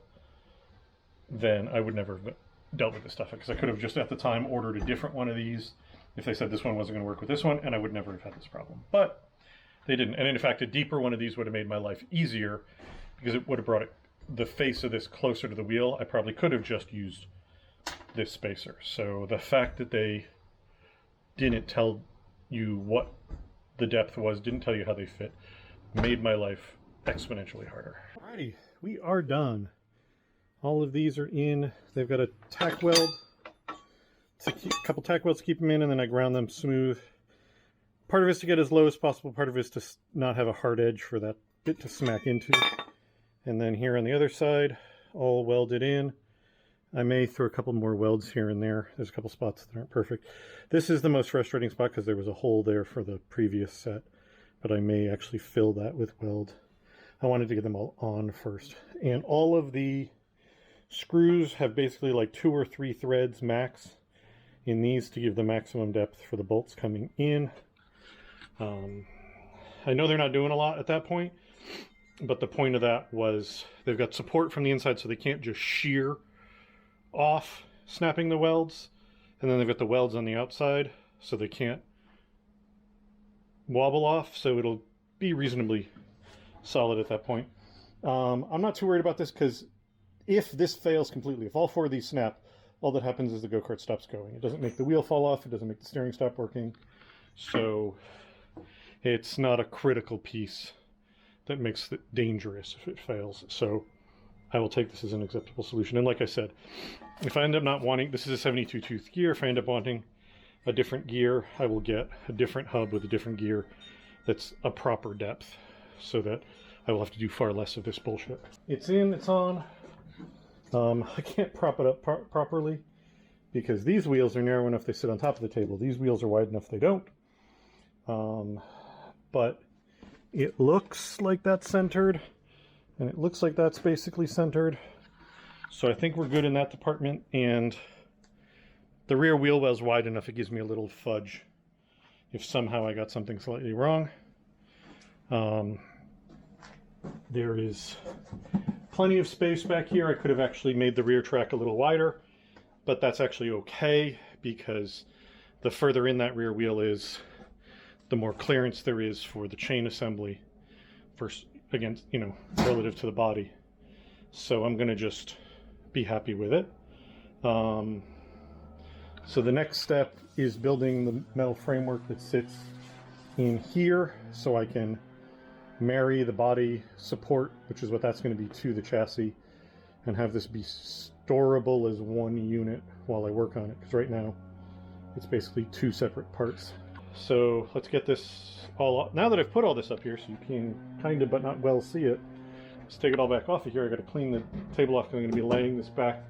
then I would never have dealt with this stuff, because I could have just at the time ordered a different one of these if they said this one wasn't going to work with this one, and I would never have had this problem. But they didn't. And in fact, a deeper one of these would have made my life easier, because it would have brought the face of this closer to the wheel. I probably could have just used this spacer. So the fact that they didn't tell you what the depth was, didn't tell you how they fit, made my life exponentially harder. Alrighty, we are done. All of these are in. They've got a tack weld, a couple tack welds to keep them in, and then I ground them smooth. Part of it is to get as low as possible, part of it is to not have a hard edge for that bit to smack into. And then here on the other side, all welded in. I may throw a couple more welds here and there. There's a couple spots that aren't perfect. This is the most frustrating spot because there was a hole there for the previous set, but I may actually fill that with weld. I wanted to get them all on first. And all of the screws have basically like 2 or 3 threads max in these to give the maximum depth for the bolts coming in. I know they're not doing a lot at that point, but the point of that was they've got support from the inside so they can't just shear off snapping the welds, and then they've got the welds on the outside so they can't wobble off, so it'll be reasonably solid at that point. I'm not too worried about this, because if this fails completely, if all 4 of these snap, all that happens is the go-kart stops going. It doesn't make the wheel fall off, it doesn't make the steering stop working, so it's not a critical piece that makes it dangerous if it fails. So I will take this as an acceptable solution. And like I said, if I end up not wanting, this is a 72 tooth gear, if I end up wanting a different gear, I will get a different hub with a different gear that's a proper depth, so that I will have to do far less of this bullshit. It's in, it's on. I can't prop it up properly because these wheels are narrow enough they sit on top of the table. These wheels are wide enough they don't. But it looks like that's centered, and it looks like that's basically centered. So I think we're good in that department, and the rear wheel well's wide enough it gives me a little fudge if somehow I got something slightly wrong. There is plenty of space back here. I could have actually made the rear track a little wider, but that's actually okay because the further in that rear wheel is, the more clearance there is for the chain assembly against, you know, relative to the body. So I'm going to just be happy with it. So the next step is building the metal framework that sits in here so I can marry the body support, which is what that's going to be, to the chassis, and have this be storable as one unit while I work on it, because right now it's basically two separate parts. So let's get this all off. Now that I've put all this up here so you can kind of but not well see it, let's take it all back off of here. I got to clean the table off because I'm going to be laying this back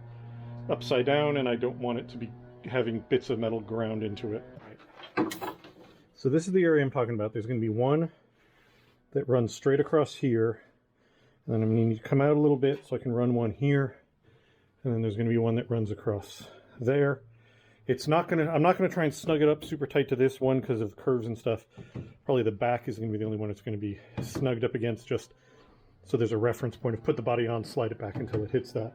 upside down, and I don't want it to be having bits of metal ground into it. Right. So this is the area I'm talking about. There's going to be one that runs straight across here, and then I'm going to need to come out a little bit so I can run one here, and then there's going to be one that runs across there. It's not going to, I'm not going to try and snug it up super tight to this one because of curves and stuff. Probably the back is going to be the only one it's going to be snugged up against, just so there's a reference point of put the body on, slide it back until it hits that.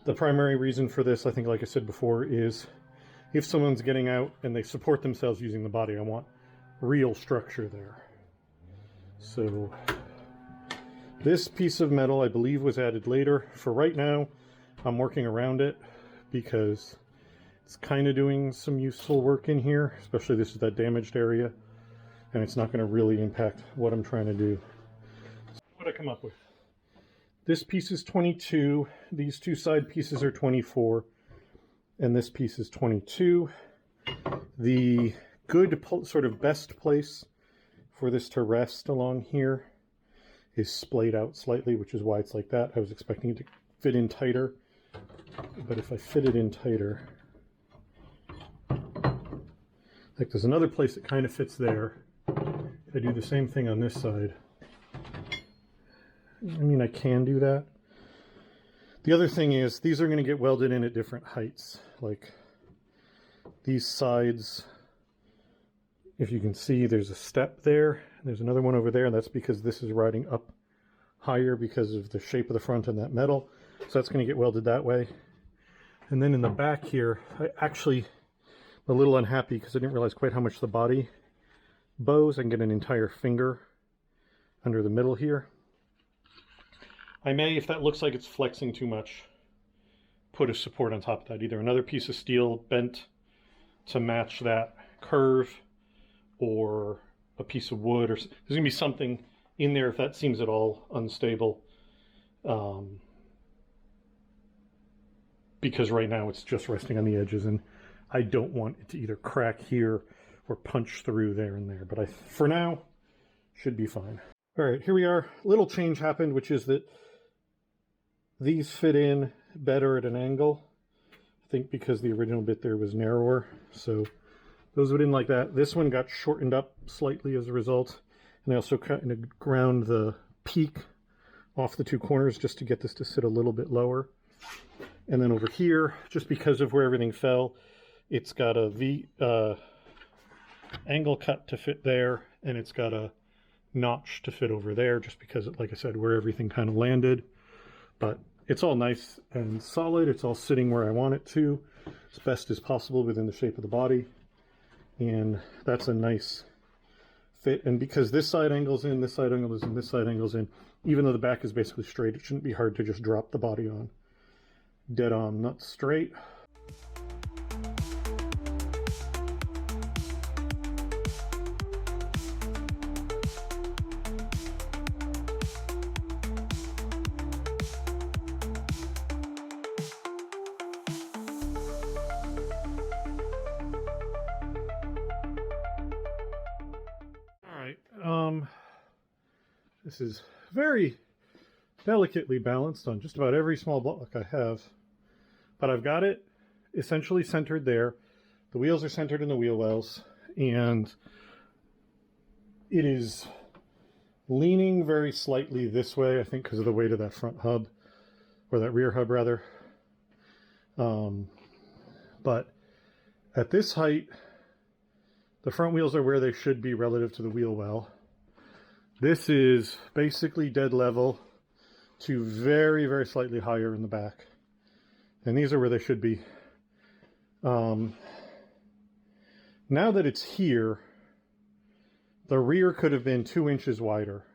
The primary reason for this, I think, like I said before, is if someone's getting out and they support themselves using the body, I want real structure there. So this piece of metal, I believe, was added later. For right now, I'm working around it because it's kind of doing some useful work in here, especially this is that damaged area, and it's not going to really impact what I'm trying to do. So what did I come up with? This piece is 22, these two side pieces are 24, and this piece is 22. The good, sort of best place for this to rest along here is splayed out slightly, which is why it's like that. I was expecting it to fit in tighter, but if I fit it in tighter, like there's another place that kind of fits there. If I do the same thing on this side, I mean, I can do that. The other thing is, these are going to get welded in at different heights. Like, these sides, if you can see, there's a step there. There's another one over there, and that's because this is riding up higher because of the shape of the front and that metal. So that's going to get welded that way. And then in the back here, I actually am a little unhappy because I didn't realize quite how much the body bows. I can get an entire finger under the middle here. I may, if that looks like it's flexing too much, put a support on top of that. Either another piece of steel bent to match that curve, or a piece of wood, or there's going to be something in there if that seems at all unstable. Because right now it's just resting on the edges, and I don't want it to either crack here or punch through there and there. But for now, should be fine. All right, here we are. A little change happened, which is that these fit in better at an angle. I think because the original bit there was narrower, so those went in like that. This one got shortened up slightly as a result, and I also kind of ground the peak off the two corners just to get this to sit a little bit lower. And then over here, just because of where everything fell, it's got a V angle cut to fit there, and it's got a notch to fit over there, just because, like I said, where everything kind of landed. But it's all nice and solid. It's all sitting where I want it to, as best as possible within the shape of the body. And that's a nice fit. And because this side angles in, this side angles in, this side angles in, even though the back is basically straight, it shouldn't be hard to just drop the body on. Dead on, not straight. This is very delicately balanced on just about every small block I have, but I've got it essentially centered there. The wheels are centered in the wheel wells, and it is leaning very slightly this way, I think because of the weight of that front hub, or that rear hub rather. But at this height, the front wheels are where they should be relative to the wheel well. This is basically dead level to very, very slightly higher in the back. And these are where they should be. Now that it's here, the rear could have been 2 inches wider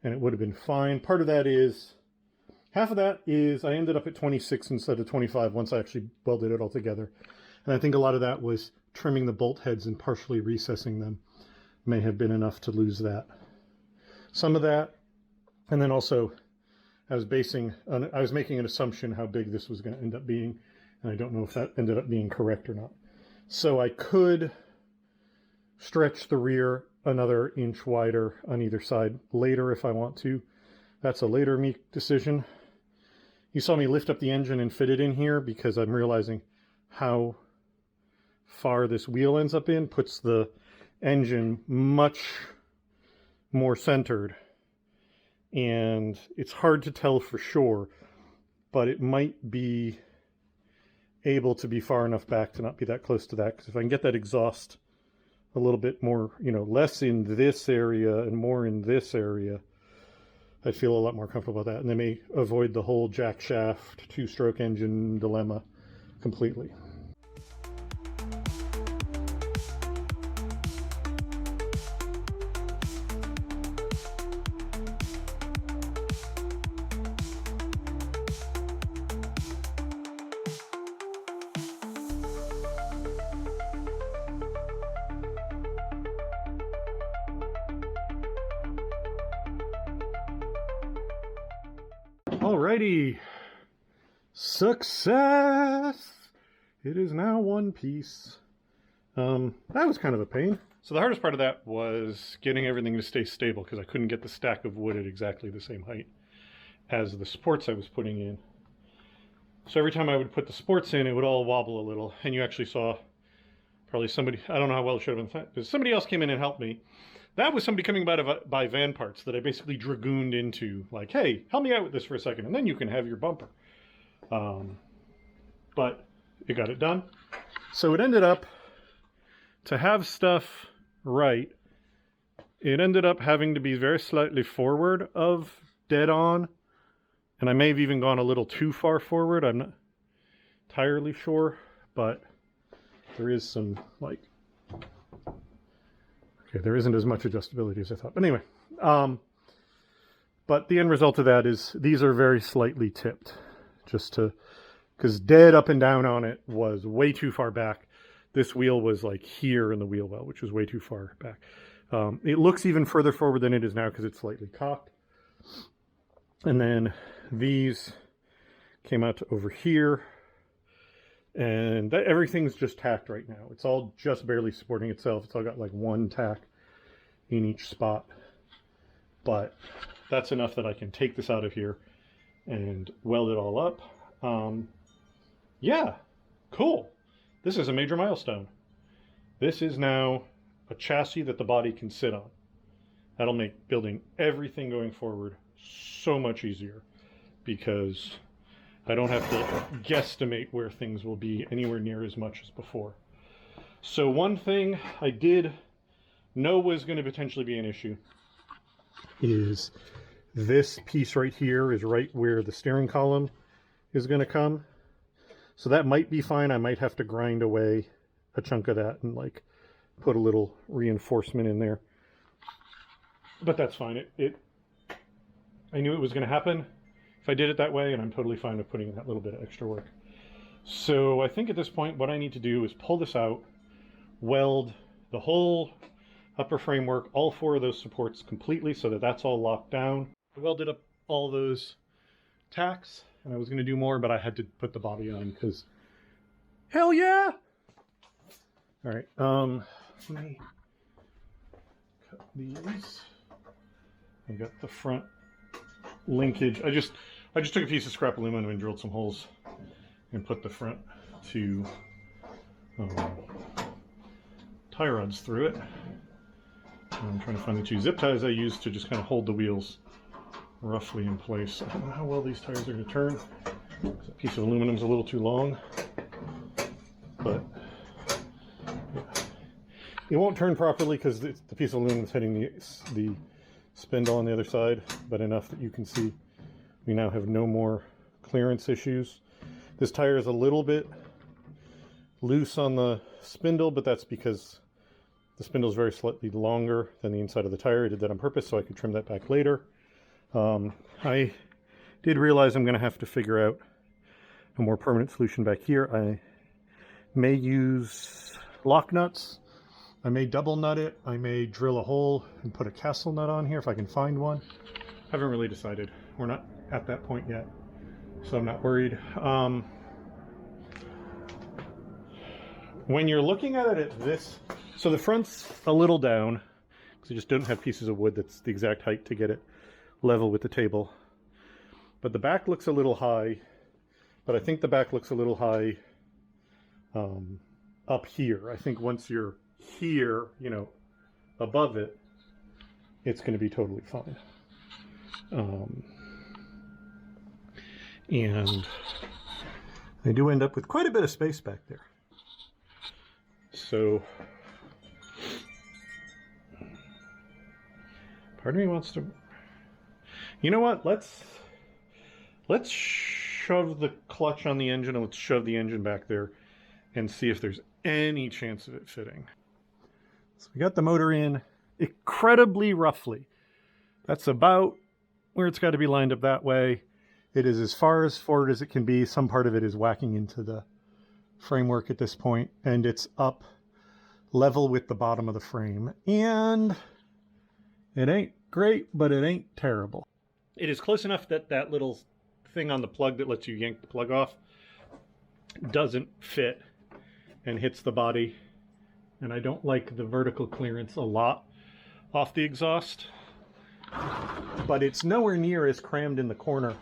and it would have been fine. Part of that is, half of that is I ended up at 26 instead of 25 once I actually welded it all together. And I think a lot of that was trimming the bolt heads and partially recessing them may have been enough to lose that. Some of that, and then also I was making an assumption how big this was going to end up being, and I don't know if that ended up being correct or not. So I could stretch the rear another inch wider on either side later if I want to. That's a later me decision. You saw me lift up the engine and fit it in here because I'm realizing how far this wheel ends up in puts the engine much more centered, and it's hard to tell for sure, but it might be able to be far enough back to not be that close to that, because if I can get that exhaust a little bit more, you know, less in this area and more in this area, I'd feel a lot more comfortable with that, and they may avoid the whole jack shaft two-stroke engine dilemma completely. Alrighty, success! It is now one piece. That was kind of a pain. So the hardest part of that was getting everything to stay stable because I couldn't get the stack of wood at exactly the same height as the supports I was putting in. So every time I would put the supports in, it would all wobble a little, and you actually saw probably somebody, I don't know how well it should have been, because somebody else came in and helped me. That was somebody coming by van parts that I basically dragooned into, like, hey, help me out with this for a second, and then you can have your bumper. But it got it done. So it ended up, to have stuff right, it ended up having to be very slightly forward of dead on, and I may have even gone a little too far forward. I'm not entirely sure, but there is some, like, okay, there isn't as much adjustability as I thought. But anyway, but the end result of that is these are very slightly tipped, just to, because dead up and down on it was way too far back. This wheel was like here in the wheel well, which was way too far back. It looks even further forward than it is now because it's slightly cocked. And then these came out to over here. And everything's just tacked right now. It's all just barely supporting itself. It's all got like one tack in each spot. But that's enough that I can take this out of here and weld it all up. Yeah, cool. This is a major milestone. This is now a chassis that the body can sit on. That'll make building everything going forward so much easier because I don't have to guesstimate where things will be anywhere near as much as before. So one thing I did know was going to potentially be an issue is this piece right here is right where the steering column is going to come. So that might be fine. I might have to grind away a chunk of that and like put a little reinforcement in there. But that's fine. I knew it was going to happen if I did it that way, and I'm totally fine with putting in that little bit of extra work. So I think at this point what I need to do is pull this out, weld the whole upper framework, all four of those supports completely so that that's all locked down. I welded up all those tacks, and I was going to do more, but I had to put the body on because hell yeah! All right, let me cut these. I got the front linkage. I just took a piece of scrap aluminum and drilled some holes and put the front two tie rods through it. And I'm trying to find the two zip ties I used to just kind of hold the wheels roughly in place. I don't know how well these tires are going to turn. That piece of aluminum is a little too long, but yeah. It won't turn properly because the piece of aluminum is hitting the spindle on the other side, but enough that you can see we now have no more clearance issues. This tire is a little bit loose on the spindle, but that's because the spindle is very slightly longer than the inside of the tire. I did that on purpose so I could trim that back later. I did realize I'm going to have to figure out a more permanent solution back here. I may use lock nuts. I may double nut it. I may drill a hole and put a castle nut on here if I can find one. I haven't really decided. We're not at that point yet, so I'm not worried. When you're looking at it at this, so the front's a little down because I just don't have pieces of wood that's the exact height to get it level with the table. But the back looks a little high, but I think the back looks a little high up here. I think once you're here, you know, above it, it's going to be totally fine. And I do end up with quite a bit of space back there. So part of me wants to, you know what, let's shove the clutch on the engine and let's shove the engine back there and see if there's any chance of it fitting. So we got the motor in incredibly roughly. That's about where it's got to be lined up that way. It is as far as forward as it can be. Some part of it is whacking into the framework at this point, and it's up level with the bottom of the frame. And it ain't great, but it ain't terrible. It is close enough that that little thing on the plug that lets you yank the plug off doesn't fit and hits the body. And I don't like the vertical clearance a lot off the exhaust, but it's nowhere near as crammed in the corner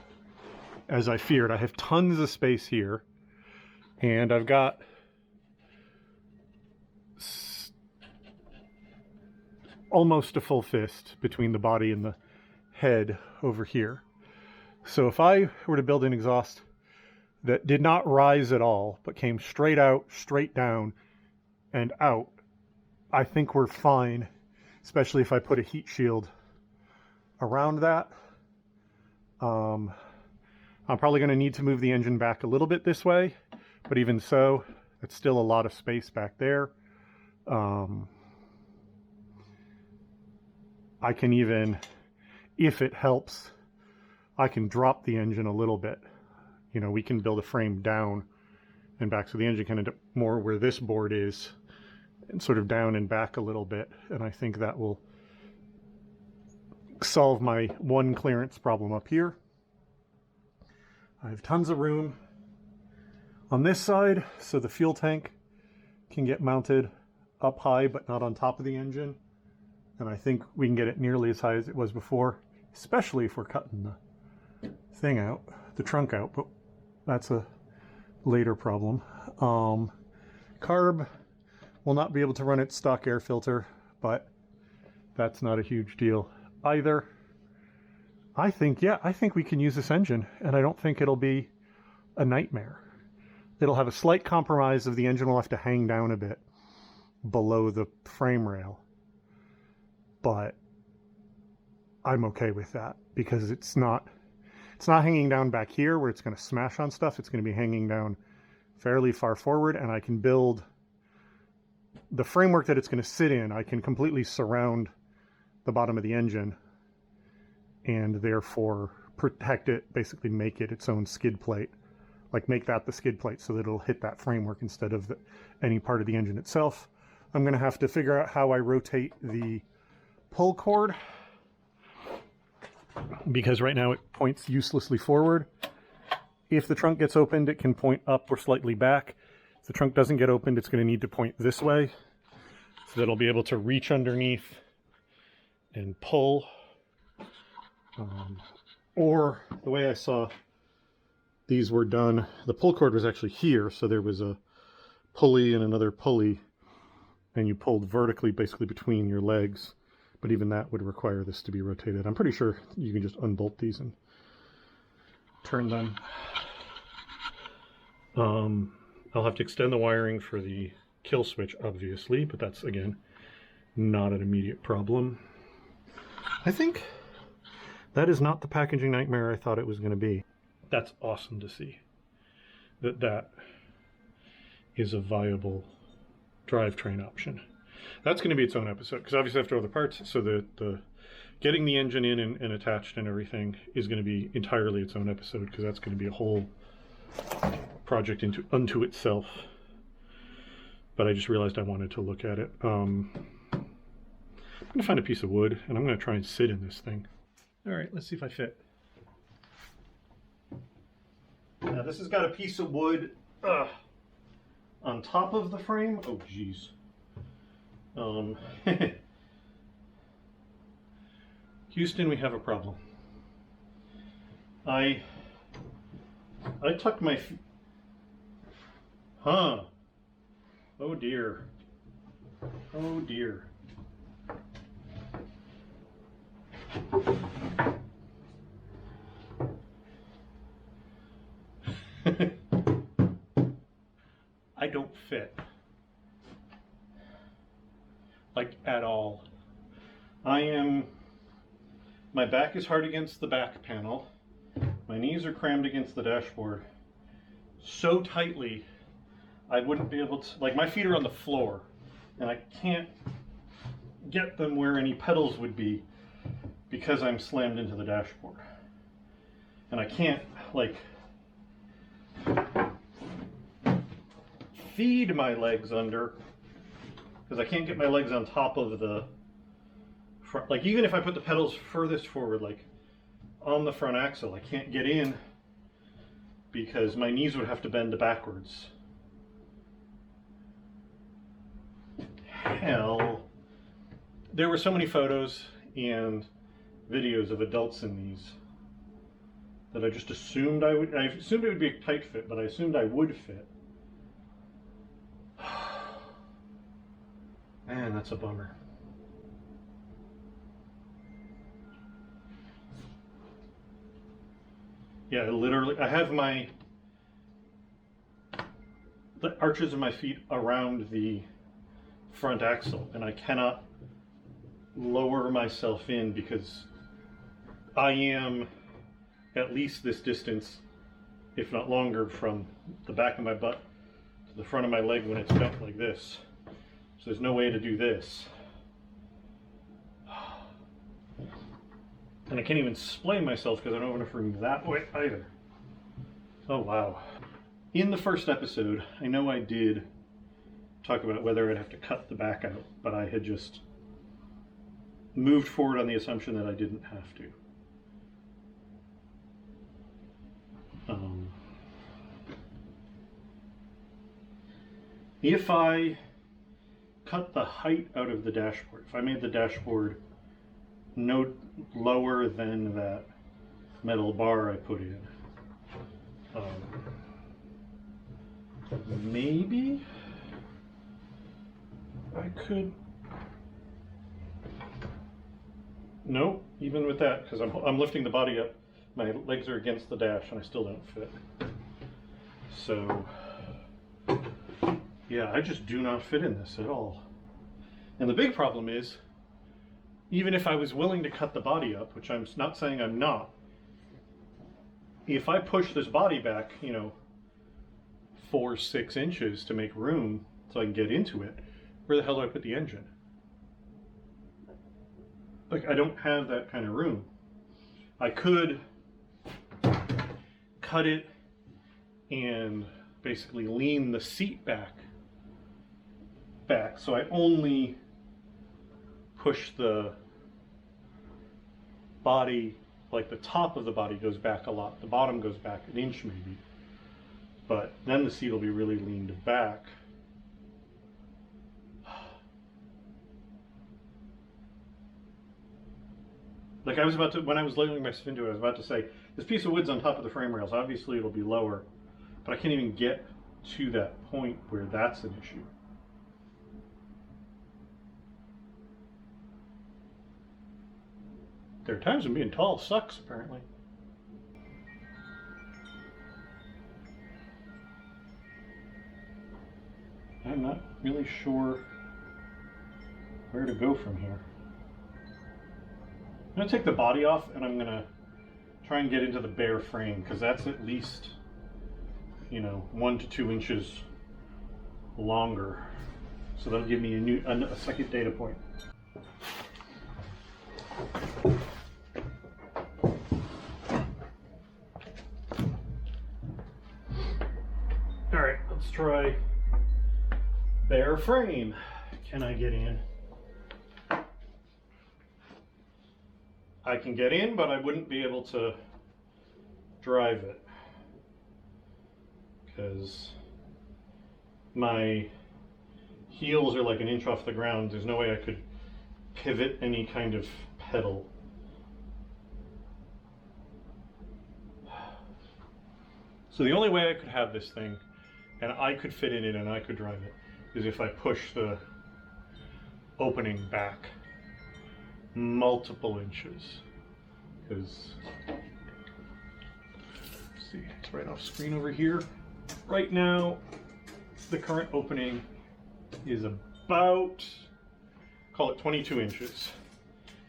as I feared. I have tons of space here, and I've got almost a full fist between the body and the head over here. So if I were to build an exhaust that did not rise at all, but came straight out, straight down, and out, I think we're fine, especially if I put a heat shield around that. I'm probably going to need to move the engine back a little bit this way, but even so, it's still a lot of space back there. I can even, if it helps, I can drop the engine a little bit. You know, we can build a frame down and back so the engine can end up more where this board is and sort of down and back a little bit. And I think that will solve my one clearance problem up here. I have tons of room on this side so the fuel tank can get mounted up high but not on top of the engine. And I think we can get it nearly as high as it was before, especially if we're cutting the thing out, the trunk out, but that's a later problem. Carb will not be able to run its stock air filter, but that's not a huge deal either. I think we can use this engine, and I don't think it'll be a nightmare. It'll have a slight compromise of the engine will have to hang down a bit below the frame rail, but I'm okay with that because it's not hanging down back here where it's going to smash on stuff. It's going to be hanging down fairly far forward, and I can build the framework that it's going to sit in. I can completely surround the bottom of the engine and therefore protect it, basically make it its own skid plate. Like make that the skid plate so that it'll hit that framework instead of any part of the engine itself. I'm going to have to figure out how I rotate the pull cord because right now it points uselessly forward. If the trunk gets opened, it can point up or slightly back. If the trunk doesn't get opened, it's going to need to point this way so that it'll be able to reach underneath and pull. Or the way I saw these were done, the pull cord was actually here, so there was a pulley and another pulley, and you pulled vertically basically between your legs, but even that would require this to be rotated. I'm pretty sure you can just unbolt these and turn them. I'll have to extend the wiring for the kill switch, obviously, but that's, again, not an immediate problem. I think that is not the packaging nightmare I thought it was going to be. That's awesome to see. That is a viable drivetrain option. That's going to be its own episode, because obviously I have to order the parts, so the getting the engine in and attached and everything is going to be entirely its own episode, because that's going to be a whole project unto itself. But I just realized I wanted to look at it. I'm going to find a piece of wood, and I'm going to try and sit in this thing. All right, let's see if I fit. Now this has got a piece of wood on top of the frame. Oh, geez. Houston, we have a problem. I tucked my feet. Huh. Oh dear. Oh dear. I don't fit. Like, at all. My back is hard against the back panel. My knees are crammed against the dashboard so tightly I wouldn't be able to, like, my feet are on the floor and I can't get them where any pedals would be because I'm slammed into the dashboard. And I can't, like, feed my legs under because I can't get my legs on top of the front. Like, even if I put the pedals furthest forward, like on the front axle, I can't get in because my knees would have to bend backwards. Hell, there were so many photos and videos of adults in these that I just assumed I assumed it would be a tight fit, but I assumed I would fit. Man, that's a bummer. Yeah, literally, I have the arches of my feet around the front axle, and I cannot lower myself in because I am at least this distance, if not longer, from the back of my butt to the front of my leg when it's bent like this. So there's no way to do this. And I can't even splay myself because I don't have enough room that way either. Oh wow. In the first episode, I know I did talk about whether I'd have to cut the back out, but I had just moved forward on the assumption that I didn't have to. If I cut the height out of the dashboard, if I made the dashboard no lower than that metal bar I put in, maybe I could. No, even with that, because I'm lifting the body up, my legs are against the dash and I still don't fit. So yeah, I just do not fit in this at all. And the big problem is, even if I was willing to cut the body up, which I'm not saying I'm not, if I push this body back, 4-6 inches to make room so I can get into it, where the hell do I put the engine? Like, I don't have that kind of room. I could cut it and basically lean the seat back so I only push the body, like the top of the body goes back a lot, the bottom goes back an inch maybe, but then the seat will be really leaned back. Like I was about to, when I was laying myself into it, I was about to say, this piece of wood's on top of the frame rails. Obviously it'll be lower, but I can't even get to that point where that's an issue. There are times when being tall sucks, apparently. I'm not really sure where to go from here. I'm going to take the body off and I'm going to try and get into the bare frame, because that's at least, you know, 1 to 2 inches longer. So that'll give me a second data point. All right, let's try bare frame. Can I get in? I can get in, but I wouldn't be able to drive it because my heels are like an inch off the ground. There's no way I could pivot any kind of pedal. So the only way I could have this thing and I could fit in it and I could drive it is if I push the opening back multiple inches, because see, it's right off screen over here. Right now the current opening is about, call it 22 inches.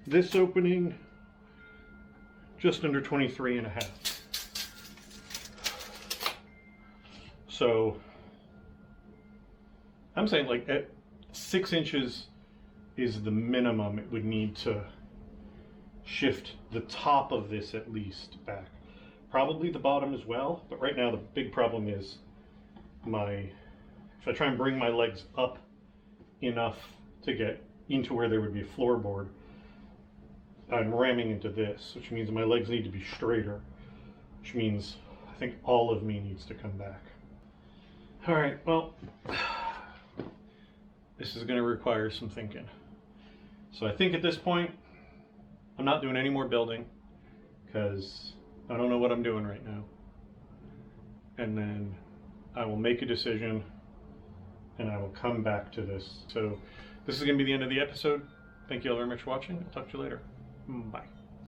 This opening just under 23 and a half. So I'm saying like at 6 inches is the minimum it would need to shift the top of this at least back. Probably the bottom as well, but right now the big problem is if I try and bring my legs up enough to get into where there would be a floorboard, I'm ramming into this, which means my legs need to be straighter, which means I think all of me needs to come back. All right, well, this is going to require some thinking. So I think at this point, I'm not doing any more building because I don't know what I'm doing right now. And then I will make a decision and I will come back to this. So this is going to be the end of the episode. Thank you all very much for watching. I'll talk to you later. Bye.